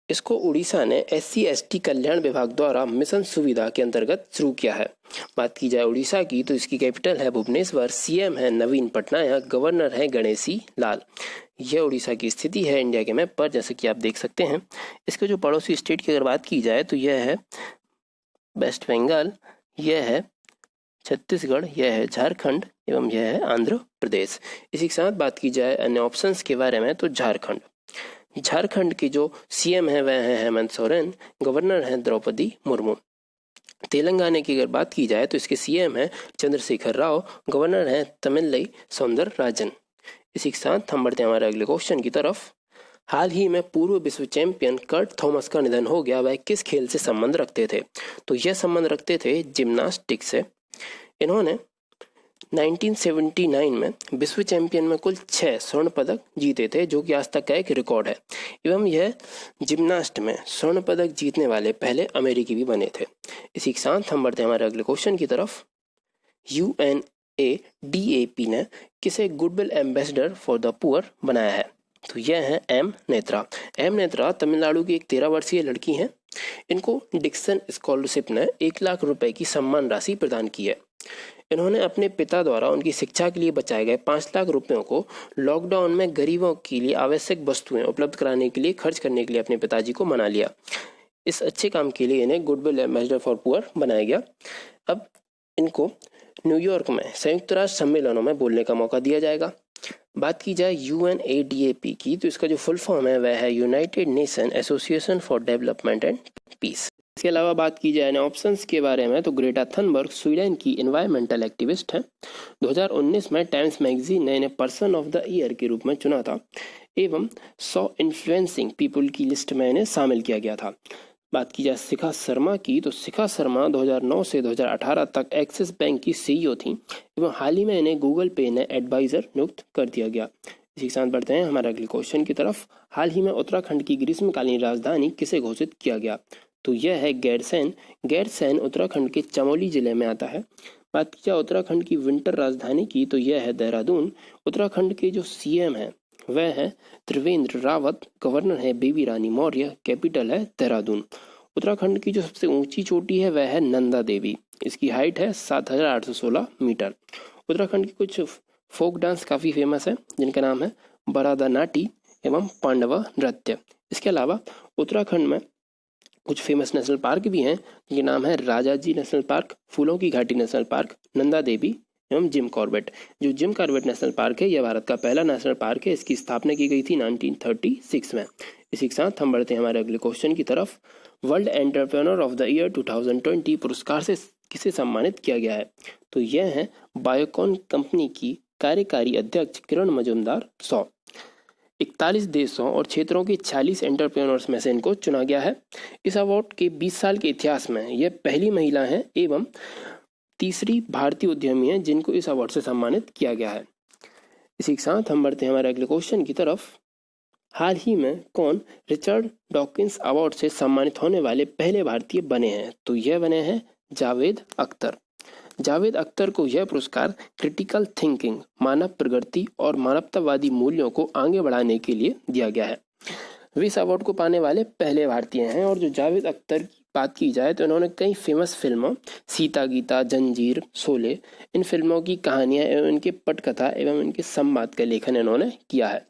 S1: इसको उड़ीसा ने SC/ST कल्याण विभाग द्वारा मिशन सुविधा के अंतर्गत शुरू किया है। बात की जाए उड़ीसा की तो इसकी कैपिटल है भुवनेश्वर, सीएम है नवीन पटनायक, गवर्नर है गणेशी लाल। यह उड़ीसा की स्थिति है इंडिया के मैप पर, जैसे कि आप देख सकते हैं। इसके जो पड़ोसी स्टेट की अगर बात की जाए तो यह है वेस्ट बंगाल, यह है छत्तीसगढ़, यह है झारखंड एवं यह है आंध्र प्रदेश। इसी के साथ बात की जाए अन्य ऑप्शंस के बारे में तो झारखंड की जो सीएम है वह है हेमंत सोरेन, गवर्नर है द्रौपदी मुर्मू। तेलंगाना की अगर बात की जाए तो इसके सीएम है चंद्रशेखर राव, गवर्नर है तमिलई सौंदरराजन। इसी के साथ हम बढ़ते हैं हमारे अगले क्वेश्चन की तरफ। हाल ही में पूर्व विश्व चैंपियन कर्ट थॉमस का निधन हो गया, वह किस खेल से संबंध रखते थे? तो यह संबंध रखते थे जिम्नास्टिक्स से। इन्होंने 1979 में विश्व चैंपियन में कुल 6 स्वर्ण पदक जीते थे, जो कि आज तक का एक रिकॉर्ड है एवं यह जिम्नास्ट में स्वर्ण पदक जीतने वाले पहले अमेरिकी भी बने थे। इसी के साथ हम बढ़ते हैं हमारे अगले क्वेश्चन की तरफ। UNADAP ने किसे goodwill ambassador for the poor बनाया है? तो यह है एम नेत्रा। एम नेत्रा तमिलनाडु की एक 13 वर्षीय लड़की हैं। इनको डिक्सन स्कॉलरशिप ने 1 लाख रुपए की सम्मान राशि प्रदान की है। इन्होंने अपने पिता द्वारा उनकी शिक्षा के लिए बचाए गए 5 लाख रुपयों को लॉकडाउन में गरीबों के लिए आवश्यक वस्तुएं उपलब्ध कराने के लिए खर्च करने के लिए अपने पिताजी को मना लिया। इस अच्छे काम के लिए इन्हें गुडविल एम्बेसडर फॉर पुअर बनाया गया। अब इनको न्यूयॉर्क में संयुक्त राष्ट्र सम्मेलनों में बोलने का मौका दिया जाएगा। बात की जाए UNADAP की तो इसका जो फुल फॉर्म है वह है United Nation Association for Development and Peace. इसके अलावा बात की जाए ऑप्शंस के बारे में तो ग्रेटा थनबर्ग स्वीडन की एनवायरमेंटल एक्टिविस्ट है। 2019 में टाइम्स मैगजीन ने इन्हें पर्सन ऑफ द ईयर के रूप में चुना था एवं 100 इन्फ्लुएंसिंग पीपल की लिस्ट में इन्हें शामिल किया गया था। बात की जाए शिखा शर्मा की तो शिखा शर्मा 2009 से 2018 तक एक्सिस बैंक की CEO थी एवं हाल ही में इन्हें गूगल पे ने एडवाइजर नियुक्त कर दिया गया। इसी के साथ बढ़ते हैं हमारे अगले क्वेश्चन की तरफ। हाल ही में उत्तराखंड की ग्रीष्मकालीन राजधानी किसे घोषित किया गया? तो यह है गैरसैंण। गैरसैंण उत्तराखंड के चमोली जिले में आता है। बात की जाए उत्तराखंड की विंटर राजधानी की तो यह है देहरादून। उत्तराखंड के जो CM है वह है त्रिवेंद्र रावत, गवर्नर है बेबी रानी मौर्य, कैपिटल है देहरादून। उत्तराखंड की जो सबसे ऊंची चोटी है वह है नंदा देवी, इसकी हाइट है 7816 मीटर। उत्तराखंड की कुछ फोक डांस काफ़ी फेमस है जिनका नाम है बरादा नाटी एवं पांडवा नृत्य। इसके अलावा उत्तराखंड में कुछ फेमस नेशनल पार्क भी हैं जिनके नाम है राजाजी नेशनल पार्क, फूलों की घाटी नेशनल पार्क, नंदा देवी एवं जिम कॉर्बेट। जो जिम कॉर्बेट नेशनल पार्क है यह भारत का पहला नेशनल पार्क है। इसकी स्थापना की गई थी 1936 में। इसी के साथ हम बढ़ते हैं हमारे अगले क्वेश्चन की तरफ। World entrepreneur of the year 2020 पुरस्कार से किसे सम्मानित किया गया है? तो यह है बायोकॉन कंपनी की कार्यकारी अध्यक्ष किरण मजूमदार 100। 41 देशों और क्षेत्रों के 46 एंटरप्रेन्योर्स में से इनको चुना गया है। इस अवार्ड के 20 साल के इतिहास में यह पहली महिला है एवं तीसरी भारतीय उद्यमी है जिनको इस अवार्ड से सम्मानित किया गया है। इसी के साथ हम बढ़ते हैं हमारे अगले क्वेश्चन की तरफ। हाल ही में कौन रिचर्ड डॉकिंस अवार्ड से सम्मानित होने वाले पहले भारतीय बने हैं? तो यह बने हैं जावेद अख्तर। जावेद अख्तर को यह पुरस्कार क्रिटिकल थिंकिंग, मानव प्रगति और मानवतावादी मूल्यों को आगे बढ़ाने के लिए दिया गया है। वे इस अवार्ड को पाने वाले पहले भारतीय हैं। और जो जावेद अख्तर की बात की जाए तो इन्होंने कई फेमस फिल्मों सीता गीता, जंजीर, शोले, इन फिल्मों की कहानियां एवं इनके पटकथा एवं इनके संवाद का लेखन इन्होंने किया है।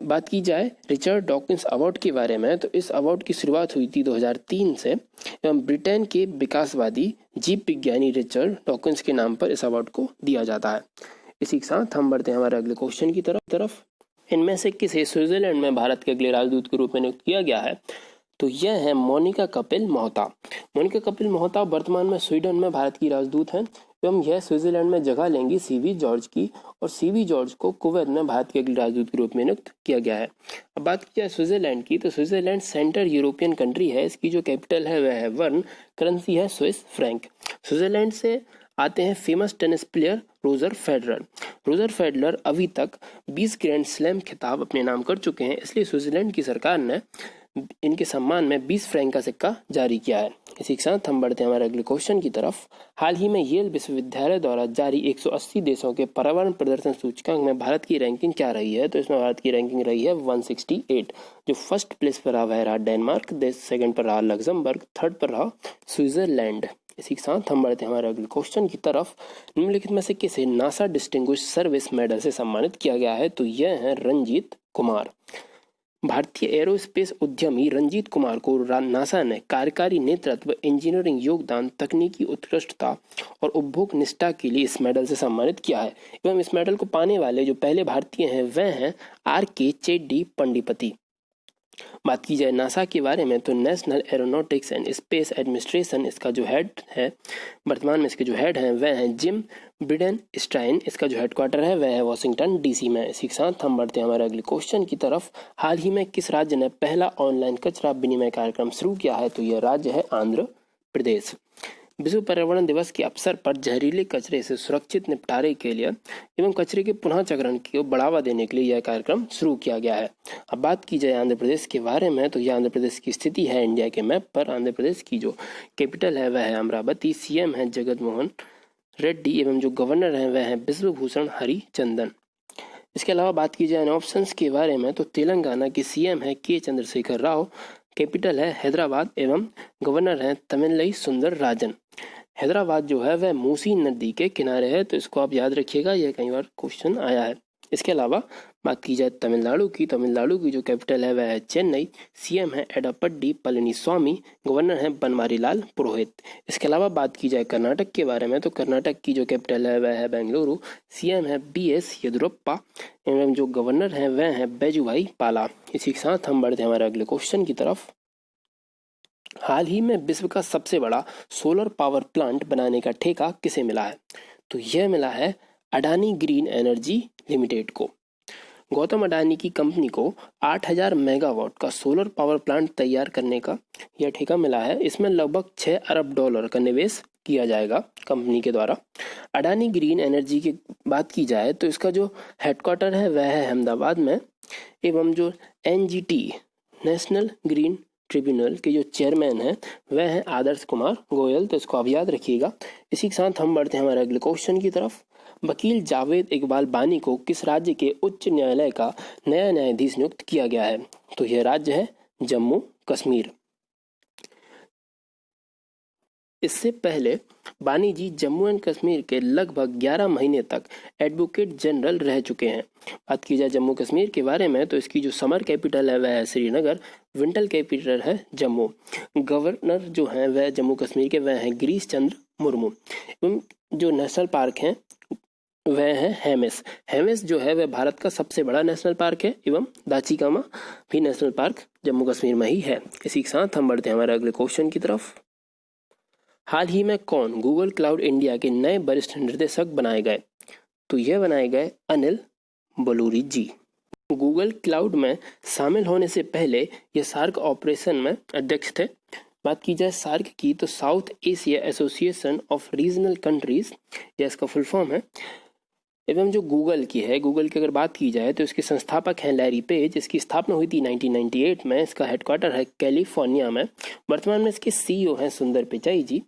S1: बात की जाए रिचर्ड डॉकिंस अवार्ड के बारे में, तो इस अवार्ड की शुरुआत हुई थी 2003 से एवं ब्रिटेन के विकासवादी जीव विज्ञानी रिचर्ड डॉकिंस के नाम पर इस अवार्ड को दिया जाता है। इसी के साथ हम बढ़ते हैं हमारे अगले क्वेश्चन की तरफ। इनमें से किसे स्विट्जरलैंड में भारत के अगले राजदूत के रूप में नियुक्त किया गया है? तो यह है मोनिका कपिल मोहता। मोनिका कपिल मोहता वर्तमान में स्वीडन में भारत की राजदूत हैं एवं यह स्विट्जरलैंड में जगह लेंगी सीवी जॉर्ज की, और सीवी जॉर्ज को कुवैत में भारत के अगले राजदूत के रूप में नियुक्त किया गया है। अब बात की जाए स्विट्जरलैंड की, तो स्विट्जरलैंड सेंट्रल यूरोपियन कंट्री है। इसकी जो कैपिटल है वह है बर्न, करेंसी है स्विस फ्रैंक। स्विट्जरलैंड से आते हैं famous tennis player Roger Federer. Roger Federer अभी तक 20 ग्रैंड स्लैम खिताब अपने नाम कर चुके हैं, इसलिए स्विट्जरलैंड की सरकार ने इनके सम्मान में 20 फ्रैंक का सिक्का जारी किया है। इसी के साथ हम बढ़ते हैं हमारे अगले क्वेश्चन की तरफ। हाल ही में येल विश्वविद्यालय द्वारा जारी 180 देशों के पर्यावरण प्रदर्शन सूचकांक में भारत की रैंकिंग क्या रही है? तो इसमें भारत की रैंकिंग रही है 168। जो फर्स्ट प्लेस पर रहा डेनमार्क, सेकंड पर रहा लग्जमबर्ग, थर्ड पर रहा स्विट्जरलैंड। इसी के साथ हम बढ़ते हैं हमारे अगले क्वेश्चन की तरफ। निम्नलिखित में से किसे नासा डिस्टिंग्विश्ड सर्विस मेडल से सम्मानित किया गया है? तो यह है रंजीत कुमार। भारतीय एरोस्पेस उद्यमी रंजीत कुमार को नासा ने कार्यकारी नेतृत्व, इंजीनियरिंग योगदान, तकनीकी उत्कृष्टता और उपभोग निष्ठा के लिए इस मेडल से सम्मानित किया है एवं इस मेडल को पाने वाले जो पहले भारतीय हैं वह हैं RK चेड्डी पंडिपति। बात की जाए नासा के बारे में, तो national aeronautics and space administration इसका जो हेड है, वर्तमान में इसके जो हेड हैं वह हैं जिम ब्रिडेन स्टाइन। इसका जो हेडक्वार्टर है वह है वॉशिंगटन DC में। इसी के साथ हम बढ़ते हैं हमारे अगले क्वेश्चन की तरफ। हाल ही में किस राज्य ने पहला ऑनलाइन कचरा विनिमय कार्यक्रम शुरू किया है? तो यह राज्य है आंध्र प्रदेश। विश्व पर्यावरण दिवस के अवसर पर जहरीले कचरे से सुरक्षित निपटारे के लिए एवं कचरे के पुनः चक्रण को बढ़ावा देने के लिए यह कार्यक्रम शुरू किया गया है। अब बात की जाए आंध्र प्रदेश के बारे में, तो यह आंध्र प्रदेश की स्थिति है इंडिया के मैप पर। आंध्र प्रदेश की जो कैपिटल है वह है अमरावती, CM है जगनमोहन रेड्डी एवं जो गवर्नर हैं वह है बिश्वभूषण हरिचंदन। इसके अलावा बात की जाए ऑप्शंस के बारे में, तो तेलंगाना के CM है के चंद्रशेखर राव, कैपिटल है हैदराबाद एवं गवर्नर हैं तमिलई सुंदर राजन। हैदराबाद जो है वह मूसी नदी के किनारे है, तो इसको आप याद रखिएगा, यह कई बार क्वेश्चन आया है। इसके अलावा बात की जाए तमिलनाडु की जो कैपिटल है वह है चेन्नई, CM है एडापड्डी पलनीस्वामी, गवर्नर हैं बनवारीलाल पुरोहित। इसके अलावा बात की जाए कर्नाटक के बारे में, तो कर्नाटक की जो कैपिटल है वह है बेंगलुरु, CM है BS येदियुरप्पा एवं जो गवर्नर हैं वह है बैजुभाई पाला। इसी के साथ हम बढ़ते हैं हमारे अगले क्वेश्चन की तरफ। हाल ही में विश्व का सबसे बड़ा सोलर पावर प्लांट बनाने का ठेका किसे मिला है? तो यह मिला है अडानी ग्रीन एनर्जी लिमिटेड को। गौतम अडानी की कंपनी को 8000 मेगावाट का सोलर पावर प्लांट तैयार करने का यह ठेका मिला है। इसमें लगभग 6 अरब डॉलर का निवेश किया जाएगा कंपनी के द्वारा। अडानी ग्रीन एनर्जी की बात की जाए तो इसका जो हेडक्वार्टर है वह है अहमदाबाद में एवं जो NGT नेशनल ग्रीन ट्रिब्यूनल के जो चेयरमैन हैं वह हैं आदर्श कुमार गोयल, तो इसको आप याद रखिएगा। इसी के साथ हम बढ़ते हैं हमारे अगले क्वेश्चन की तरफ। वकील जावेद इकबाल बानी को किस राज्य के उच्च न्यायालय का नया न्यायाधीश नियुक्त किया गया है? तो यह राज्य है जम्मू कश्मीर। इससे पहले बानी जी जम्मू एंड कश्मीर के लगभग 11 महीने तक एडवोकेट जनरल रह चुके हैं। बात की जाए जम्मू कश्मीर के बारे में, तो इसकी जो समर कैपिटल है वह है श्रीनगर, विंटर कैपिटल है जम्मू। गवर्नर जो हैं वह जम्मू कश्मीर के वह हैं गिरीश चंद्र मुर्मू। जो नेशनल पार्क हैं वह है हेमिस जो है वह भारत का सबसे बड़ा नेशनल पार्क है एवं दाचिकामा भी नेशनल पार्क जम्मू कश्मीर में ही है। इसी के साथ हम बढ़ते हैं हमारे अगले क्वेश्चन की तरफ। हाल ही में कौन गूगल क्लाउड इंडिया के नए वरिष्ठ निर्देशक बनाए गए? तो यह बनाए गए अनिल बलूरी जी। गूगल क्लाउड में शामिल होने से पहले ये सार्क ऑपरेशन में अध्यक्ष थे। बात की जाए सार्क की, तो south Asia association of regional countries, यह इसका फुल फॉर्म है। एवं जो गूगल की अगर बात की जाए तो इसके संस्थापक हैं लैरी पेज। इसकी स्थापना हुई थी 1998 में। इसका हेडक्वार्टर है कैलिफोर्निया में। वर्तमान में इसके CEO हैं सुंदर पिचाई जी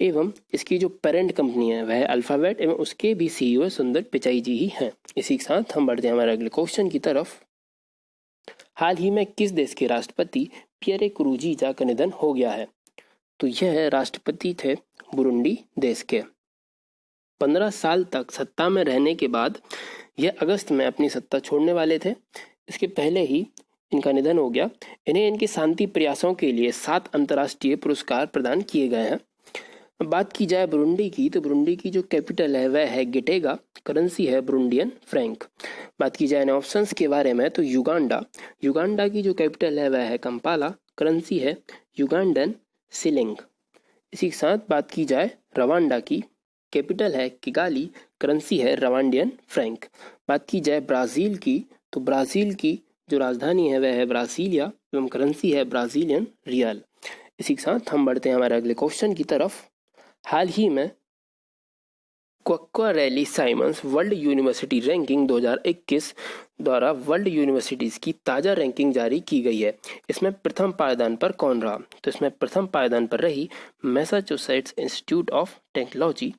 S1: एवं इसकी जो पेरेंट कंपनी है वह अल्फाबेट एवं उसके भी CEO सुंदर पिचाई जी ही हैं। इसी के साथ हम बढ़ते हैं हमारे अगले क्वेश्चन की तरफ। हाल ही में किस देश के राष्ट्रपति पियरे नकुरुंजीजा का निधन हो गया है? तो यह राष्ट्रपति थे बुरुंडी देश के। 15 साल तक सत्ता में रहने के बाद यह अगस्त में अपनी सत्ता छोड़ने वाले थे। इसके पहले ही इनका निधन हो गया। इन्हें इनके शांति प्रयासों के लिए 7 अंतर्राष्ट्रीय पुरस्कार प्रदान किए गए हैं। अब बात की जाए बुरुंडी की, तो बुरुंडी की जो कैपिटल है वह है गिटेगा, करेंसी है बुरुंडियन फ्रैंक। बात की जाए ऑप्शंस के बारे में, तो युगांडा की जो कैपिटल है वह है कंपाला, करेंसी है युगांडन सिलिंग। इसी के साथ बात की जाए रवांडा की, कैपिटल है किगाली, करेंसी है रवांडियन फ्रैंक। बात की जाए ब्राज़ील की, तो ब्राज़ील की जो राजधानी है वह है ब्रासीलिया एवं करेंसी है ब्राज़ीलियन रियल। इसी के साथ हम बढ़ते हैं हमारे अगले क्वेश्चन की तरफ। हाल ही में क्वक्वारेली साइमंस वर्ल्ड यूनिवर्सिटी रैंकिंग 2021 द्वारा वर्ल्ड यूनिवर्सिटीज की ताज़ा रैंकिंग जारी की गई है। इसमें प्रथम पायदान पर कौन रहा? तो इसमें प्रथम पायदान पर रही मैसाचुसेट्स इंस्टीट्यूट ऑफ टेक्नोलॉजी।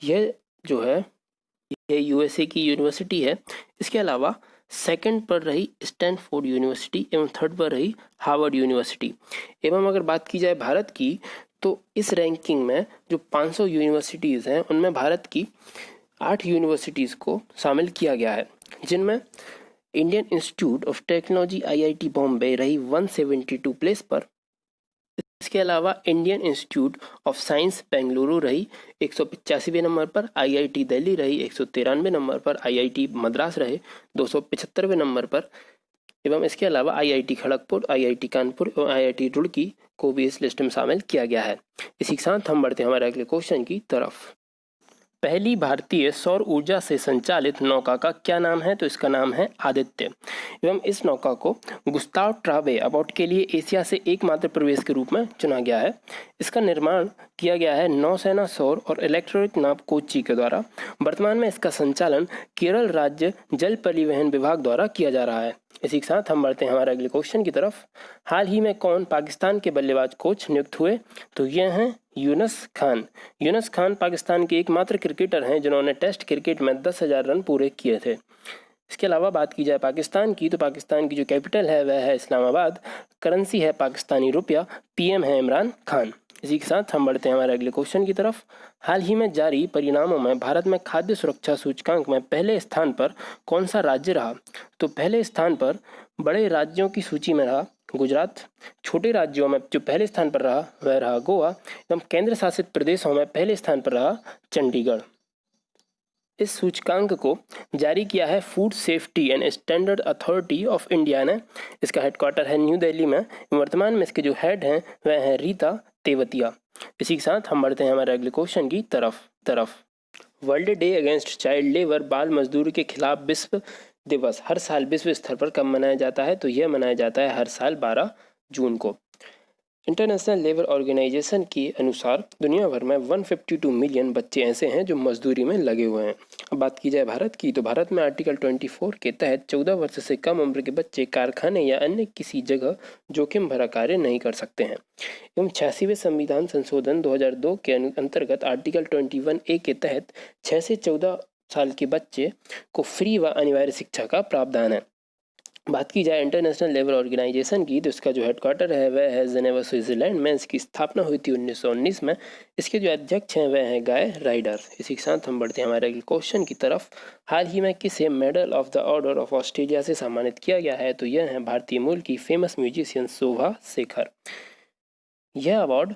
S1: यह जो है ये यूएसए की यूनिवर्सिटी है। इसके अलावा सेकंड पर रही स्टैनफोर्ड यूनिवर्सिटी एवं थर्ड पर रही हार्वर्ड यूनिवर्सिटी। एवं अगर बात की जाए भारत की, तो इस रैंकिंग में जो 500 यूनिवर्सिटीज़ हैं उनमें भारत की 8 यूनिवर्सिटीज़ को शामिल किया गया है, जिनमें Indian institute of technology IIT Bombay रही 172 प्लेस पर। इसके अलावा Indian institute of science Bengaluru रही 185वें नंबर पर, आईआईटी दिल्ली रही 193 नंबर पर, आईआईटी मद्रास रहे 275वें नंबर पर एवं इसके अलावा आईआईटी खड़गपुर, आईआईटी कानपुर और आईआईटी रुड़की को भी इस लिस्ट में शामिल किया गया है। इसी के साथ हम बढ़ते हैं हमारे अगले क्वेश्चन की तरफ। पहली भारतीय सौर ऊर्जा से संचालित नौका का क्या नाम है? तो इसका नाम है आदित्य एवं इस नौका को गुस्ताव ट्रावे अवार्ड के लिए एशिया से एकमात्र प्रवेश के रूप में चुना गया है। इसका निर्माण किया गया है नौसेना सौर और इलेक्ट्रॉनिक नाव कोच्चि के द्वारा। वर्तमान में इसका संचालन केरल राज्य जल परिवहन विभाग द्वारा किया जा रहा है। इसी के साथ हम बढ़ते हैं हमारे अगले क्वेश्चन की तरफ। हाल ही में कौन पाकिस्तान के बल्लेबाज कोच नियुक्त हुए? तो ये हैं यूनुस खान। यूनुस खान पाकिस्तान के एकमात्र क्रिकेटर हैं जिन्होंने टेस्ट क्रिकेट में 10,000 रन पूरे किए थे। इसके अलावा बात की जाए पाकिस्तान की, तो पाकिस्तान की जो कैपिटल है वह है इस्लामाबाद, करेंसी है पाकिस्तानी रुपया, पीएम है इमरान खान। इसी के साथ हम बढ़ते हैं हमारे अगले क्वेश्चन की तरफ। हाल ही में जारी परिणामों में भारत में खाद्य सुरक्षा सूचकांक में पहले स्थान पर कौन सा राज्य रहा? तो पहले स्थान पर बड़े राज्यों की सूची में रहा गुजरात। छोटे राज्यों में जो पहले स्थान पर रहा वह रहा गोवा एवं केंद्र शासित प्रदेशों में पहले स्थान पर रहा चंडीगढ़। इस सूचकांक को जारी किया है food safety and standard authority of India ने। इसका हेडक्वार्टर है न्यू दिल्ली में। वर्तमान में इसके जो हेड हैं वह हैं रीता तेवतिया। इसी के साथ हम बढ़ते हैं हमारे अगले क्वेश्चन की तरफ। World day against child labour, बाल मजदूरी के खिलाफ विश्व दिवस हर साल विश्व स्तर पर कब मनाया जाता है? तो यह मनाया जाता है हर साल 12 जून को। इंटरनेशनल लेबर ऑर्गेनाइजेशन के अनुसार दुनिया भर में 152 मिलियन बच्चे ऐसे हैं जो मजदूरी में लगे हुए हैं। अब बात की जाए भारत की, तो भारत में आर्टिकल 24 के तहत 14 वर्ष से कम उम्र के बच्चे कारखाने या अन्य किसी जगह जोखिम भरा कार्य नहीं कर सकते हैं। एवं 86वें संविधान संशोधन 2002 के अंतर्गत आर्टिकल 21A के तहत 6 से 14 साल के बच्चे को फ्री व अनिवार्य शिक्षा का प्रावधान है। बात की जाए इंटरनेशनल लेबर ऑर्गेनाइजेशन की, तो इसका जो हेडक्वार्टर है वह है जेनेवा स्विट्जरलैंड में। इसकी स्थापना हुई थी 1919 में। इसके जो अध्यक्ष हैं वह हैं गाय राइडर। इसी के साथ हम बढ़ते हैं हमारे अगले क्वेश्चन की तरफ। हाल ही में किसे medal of the order of Australia से सम्मानित किया गया है? तो यह है भारतीय मूल की फेमस म्यूजिशियन शोभा शेखर। यह अवार्ड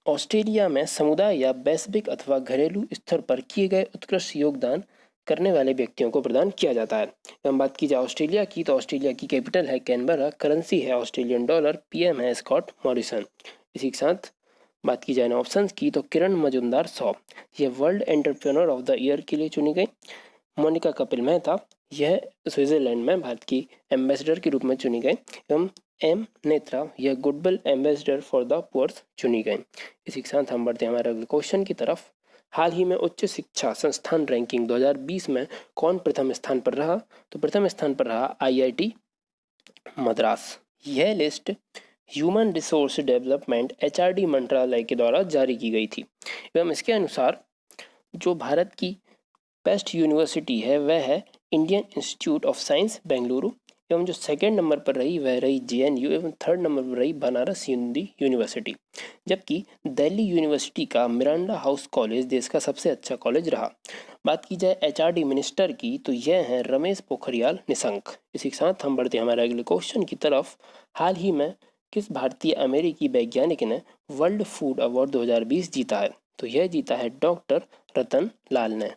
S1: ऑस्ट्रेलिया में समुदाय या वैश्विक अथवा घरेलू स्तर पर किए गए उत्कृष्ट योगदान करने वाले व्यक्तियों को प्रदान किया जाता है। हम बात की जाए ऑस्ट्रेलिया की, तो ऑस्ट्रेलिया की कैपिटल है कैनबरा, करेंसी है ऑस्ट्रेलियन डॉलर, पीएम है स्कॉट मॉरिसन। इसी के साथ बात की जाए ऑप्शंस की, तो किरण मजुमदार 100 यह world entrepreneur of the year के लिए चुनी गई। मोनिका कपिल मेहता यह स्विट्जरलैंड में भारत की एम्बेसडर के रूप में चुनी गई। एवं एम नेत्रा यह goodwill ambassador for the poors चुनी गई। इसी के साथ हम बढ़ते हैं हमारे अगले क्वेश्चन की तरफ। हाल ही में उच्च शिक्षा संस्थान रैंकिंग 2020 में कौन प्रथम स्थान पर रहा? तो प्रथम स्थान पर रहा आईआईटी मद्रास। यह list human resource development HRD मंत्रालय के द्वारा जारी की गई थी। एवं इसके अनुसार जो भारत की बेस्ट यूनिवर्सिटी है वह है Indian institute of science Bengaluru एवं जो सेकंड नंबर पर रही वह रही JNU एवं थर्ड नंबर पर रही बनारस हिंदी यूनिवर्सिटी। जबकि दिल्ली यूनिवर्सिटी का मिरांडा हाउस कॉलेज देश का सबसे अच्छा कॉलेज रहा। बात की जाए HRD मिनिस्टर की तो यह हैं रमेश पोखरियाल निशंक। इसी के साथ हम बढ़ते हैं हमारे अगले क्वेश्चन की तरफ। हाल ही में किस भारतीय अमेरिकी वैज्ञानिक ने वर्ल्ड फूड अवार्ड 2020 जीता है? तो यह जीता है डॉक्टर रतन लाल ने।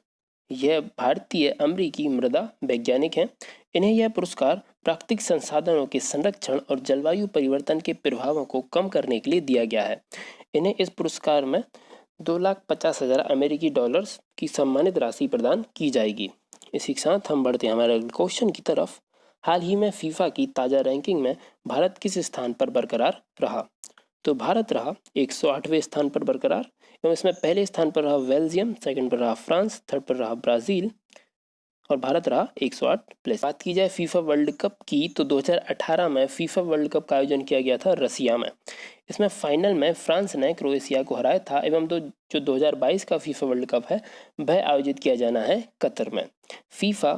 S1: यह भारतीय अमेरिकी मृदा वैज्ञानिक हैं। इन्हें यह पुरस्कार प्राकृतिक संसाधनों के संरक्षण और जलवायु परिवर्तन के प्रभावों को कम करने के लिए दिया गया है। इन्हें इस पुरस्कार में 2,50,000 अमेरिकी डॉलर्स की सम्मानित राशि प्रदान की जाएगी। इसी के साथ हम बढ़ते हैं हमारे अगले क्वेश्चन की तरफ। हाल ही में फीफा की ताज़ा रैंकिंग में भारत किस स्थान पर बरकरार रहा? तो भारत रहा 108वें स्थान पर बरकरार एवं इसमें पहले स्थान पर रहा बेल्जियम, सेकंड पर रहा फ्रांस, थर्ड पर रहा ब्राज़ील और भारत रहा 108 प्लस। बात की जाए फीफा वर्ल्ड कप की तो 2018 में फीफा वर्ल्ड कप का आयोजन किया गया था रसिया में। इसमें फाइनल में फ्रांस ने क्रोएशिया को हराया था एवं जो 2022 का फीफा वर्ल्ड कप है वह आयोजित किया जाना है कतर में। फीफा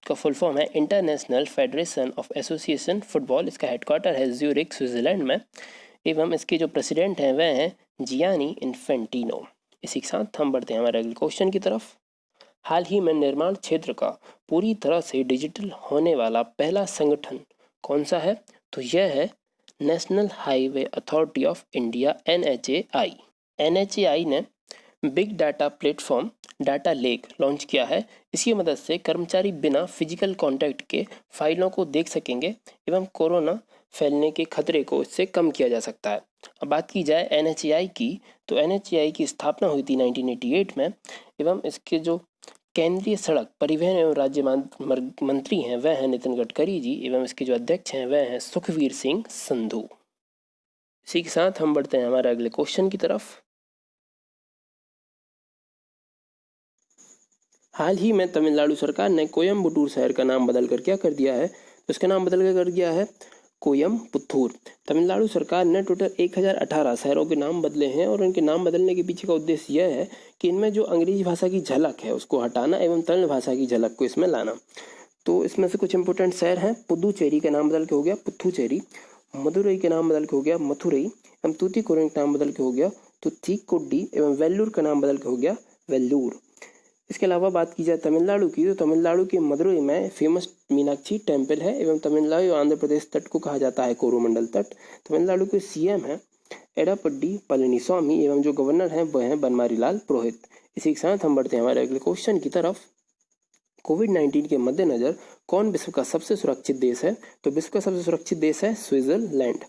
S1: का फुल फॉर्म है international federation of association football. इसका हेडक्वार्टर है ज्यूरिख स्विट्जरलैंड में एवं इसके जो प्रेसिडेंट हैं वह हैं जियानी इन्फेंटिनो। इसी के साथ हम बढ़ते हैं हमारे अगले क्वेश्चन की तरफ। हाल ही में निर्माण क्षेत्र का पूरी तरह से डिजिटल होने वाला पहला संगठन कौन सा है? तो यह है national highway authority of India NHAI। NHAI ने big data platform data lake launch किया है। इसकी मदद से कर्मचारी बिना फिजिकल कांटेक्ट के फाइलों को देख सकेंगे एवं कोरोना फैलने के खतरे को इससे कम किया जा सकता है। अब बात की जाए NHAI की तो NHAI की स्थापना हुई थी 1988 में एवं इसके जो केंद्रीय सड़क परिवहन एवं राज्य मंत्री हैं वह हैं नितिन गडकरी जी एवं इसके जो अध्यक्ष हैं वह हैं सुखवीर सिंह संधू। इसी के साथ हम बढ़ते हैं हमारे अगले क्वेश्चन की तरफ। हाल ही में तमिलनाडु सरकार ने कोयम्बटूर शहर का नाम बदल कर क्या कर दिया है? तो इसका नाम बदल कर दिया है कोयम्बटूर। तमिलनाडु सरकार ने टोटल 1018 शहरों के नाम बदले हैं और उनके नाम बदलने के पीछे का उद्देश्य यह है कि इनमें जो अंग्रेजी भाषा की झलक है उसको हटाना एवं तमिल भाषा की झलक को इसमें लाना। तो इसमें से कुछ इंपोर्टेंट शहर हैं। पुदुचेरी का नाम बदल के हो गया पुथुचेरी, मदुरई के नाम बदल के हो गया मथुरई एवं तूतीकोरिन का नाम बदल के हो गया तुथिकोडी एवं वेल्लूर का नाम बदल के हो गया वेल्लूर। इसके अलावा बात की जाए तमिलनाडु की तो तमिलनाडु के मदुरई में फेमस मीनाक्षी टेम्पल है एवं तमिलनाडु और आंध्र प्रदेश तट को कहा जाता है कोरोमंडल तट। तमिलनाडु के CM हैं एडापड्डी पलनीस्वामी एवं जो गवर्नर हैं वह हैं बनवारीलाल पुरोहित। इसी के साथ हम बढ़ते हैं हमारे अगले क्वेश्चन की तरफ। कोविड-19 के मद्देनजर कौन विश्व का सबसे सुरक्षित देश है? तो विश्व का सबसे सुरक्षित देश है स्विट्जरलैंड।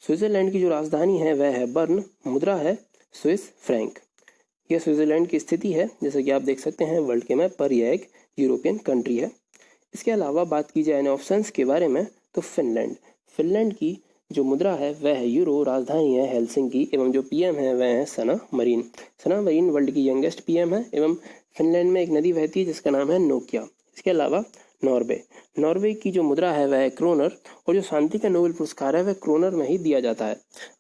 S1: स्विट्जरलैंड की जो राजधानी है वह है बर्न, मुद्रा है स्विस फ्रैंक। यह स्विट्जरलैंड की स्थिति है, जैसे कि आप देख सकते हैं वर्ल्ड के मैप पर यह एक यूरोपियन कंट्री है। इसके अलावा बात की जाए ऑप्शंस के बारे में तो फिनलैंड की जो मुद्रा है वह है यूरो, राजधानी है हेलसिंकी एवं जो PM है वह है सना मरीन वर्ल्ड की यंगेस्ट PM है एवं फिनलैंड में एक नदी बहती है जिसका नाम है नोकिया। इसके अलावा नॉर्वे की जो मुद्रा है वह है क्रोनर और जो शांति का नोबेल पुरस्कार है वह क्रोनर में ही दिया जाता है।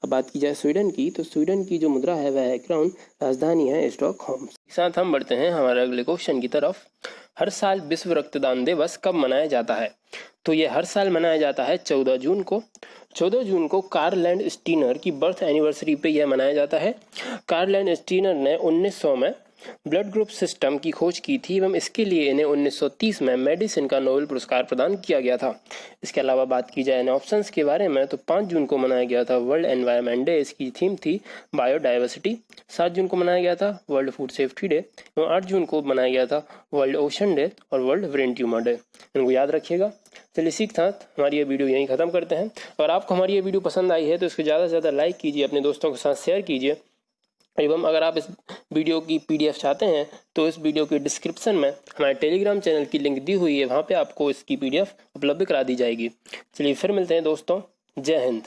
S1: अब बात की जाए स्वीडन की तो स्वीडन की जो मुद्रा है वह है क्राउन, राजधानी है स्टॉकहोम। साथ हम बढ़ते हैं हमारे अगले क्वेश्चन की तरफ। हर साल विश्व रक्तदान दिवस कब मनाया जाता है? तो ये हर साल मनाया जाता है 14 जून को। 14 जून को कार्ल लैंडस्टीनर की बर्थ एनिवर्सरी पे यह मनाया जाता है। कार्ल लैंडस्टीनर ने 1900 में ब्लड ग्रुप सिस्टम की खोज की थी एवं इसके लिए इन्हें 1930 में मेडिसिन का नोबेल पुरस्कार प्रदान किया गया था। इसके अलावा बात की जाए ऑप्शंस के बारे में तो 5 जून को मनाया गया था वर्ल्ड एनवायरनमेंट डे। इसकी थीम थी बायोडाइवर्सिटी। 7 जून को मनाया गया था वर्ल्ड फूड सेफ्टी डे एवं 8 जून को मनाया गया था वर्ल्ड ओशन डे और वर्ल्ड ब्रेन ट्यूमर डे। इनको याद रखिएगा। चलिए इसी के साथ हमारी ये वीडियो यहीं ख़त्म करते हैं। अगर आपको हमारी ये वीडियो पसंद आई है तो इसको ज़्यादा से ज़्यादा लाइक कीजिए, अपने दोस्तों के साथ शेयर कीजिए एवं अगर आप इस वीडियो की PDF चाहते हैं तो इस वीडियो के डिस्क्रिप्शन में हमारे टेलीग्राम चैनल की लिंक दी हुई है, वहाँ पे आपको इसकी PDF उपलब्ध करा दी जाएगी। चलिए फिर मिलते हैं दोस्तों। जय हिंद।